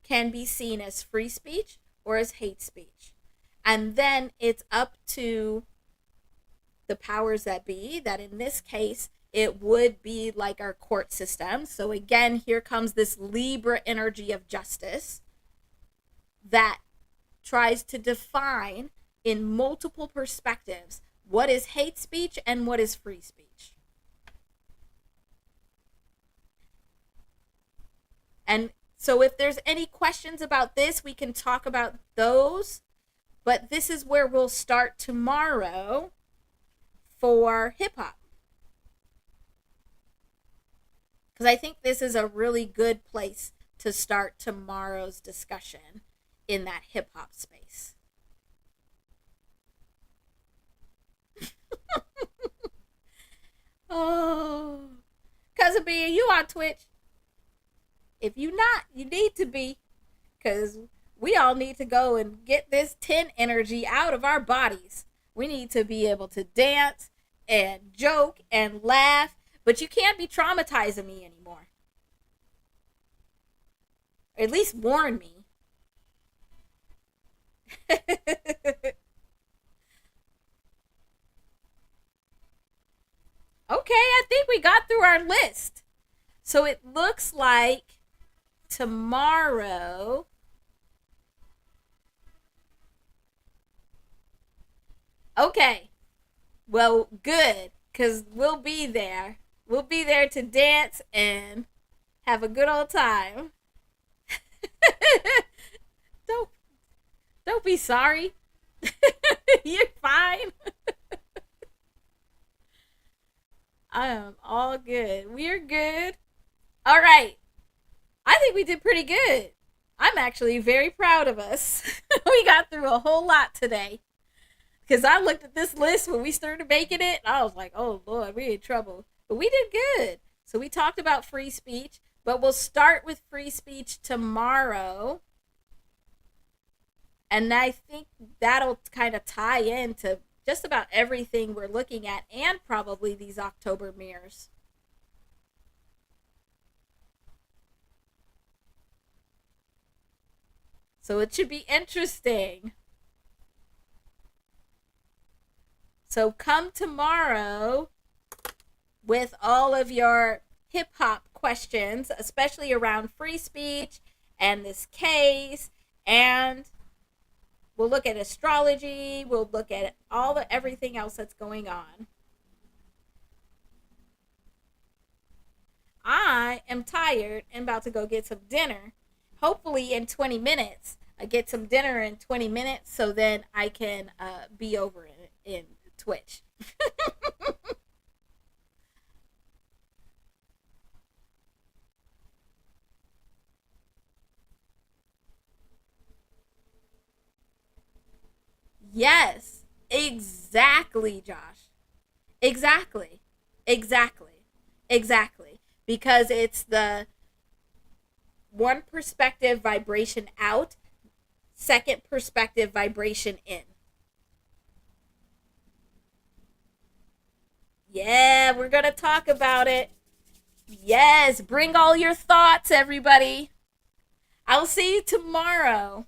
can be seen as free speech or as hate speech. And then it's up to the powers that be, that in this case, it would be like our court system. So again, here comes this Libra energy of justice that tries to define in multiple perspectives what is hate speech and what is free speech. And so if there's any questions about this, we can talk about those. But this is where we'll start tomorrow for hip hop. Because I think this is a really good place to start tomorrow's discussion in that hip hop space. Oh, Cousin B, are you on Twitch? If you not, you need to be. Because we all need to go and get this 10 energy out of our bodies. We need to be able to dance and joke and laugh, but you can't be traumatizing me anymore. Or at least warn me. I think we got through our list. So it looks like tomorrow. Okay. Well, good, because we'll be there. We'll be there to dance and have a good old time. don't don't be sorry. You're fine. I am all good. We're good. All right. I think we did pretty good. I'm actually very proud of us. We got through a whole lot today. Because I looked at this list when we started making it, and I was like, oh, Lord, we're in trouble. But we did good. So we talked about free speech, but we'll start with free speech tomorrow. And I think that'll kind of tie into just about everything we're looking at and probably these October mirrors. So it should be interesting. So come tomorrow with all of your hip hop questions, especially around free speech and this case. And we'll look at astrology. We'll look at all the everything else that's going on. I am tired and about to go get some dinner. Hopefully in 20 minutes. I get some dinner in 20 minutes so then I can be over in Twitch. Yes, exactly, Josh. Exactly. Exactly. Exactly. Because it's the one perspective vibration out, second perspective vibration in. Yeah, we're going to talk about it. Yes, bring all your thoughts, everybody. I'll see you tomorrow.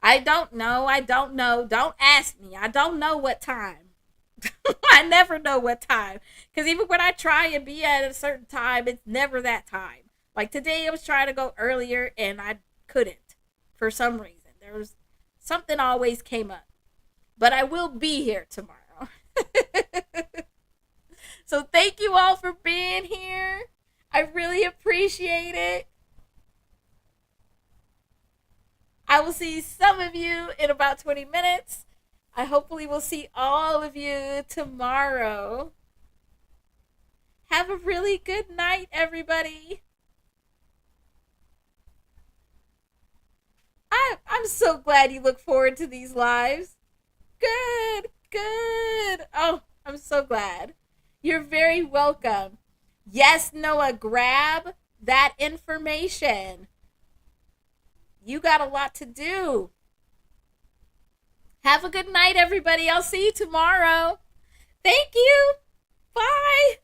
I don't know. I don't know. Don't ask me. I don't know what time. I never know what time. Because even when I try and be at a certain time, it's never that time. Like today, I was trying to go earlier and I couldn't for some reason. There was something always came up. But I will be here tomorrow. So thank you all for being here. I really appreciate it. I will see some of you in about 20 minutes. I hopefully will see all of you tomorrow. Have a really good night, everybody. I'm so glad you look forward to these lives. Good, good. Oh, I'm so glad. You're very welcome. Yes, Noah, grab that information. You got a lot to do. Have a good night, everybody. I'll see you tomorrow. Thank you. Bye.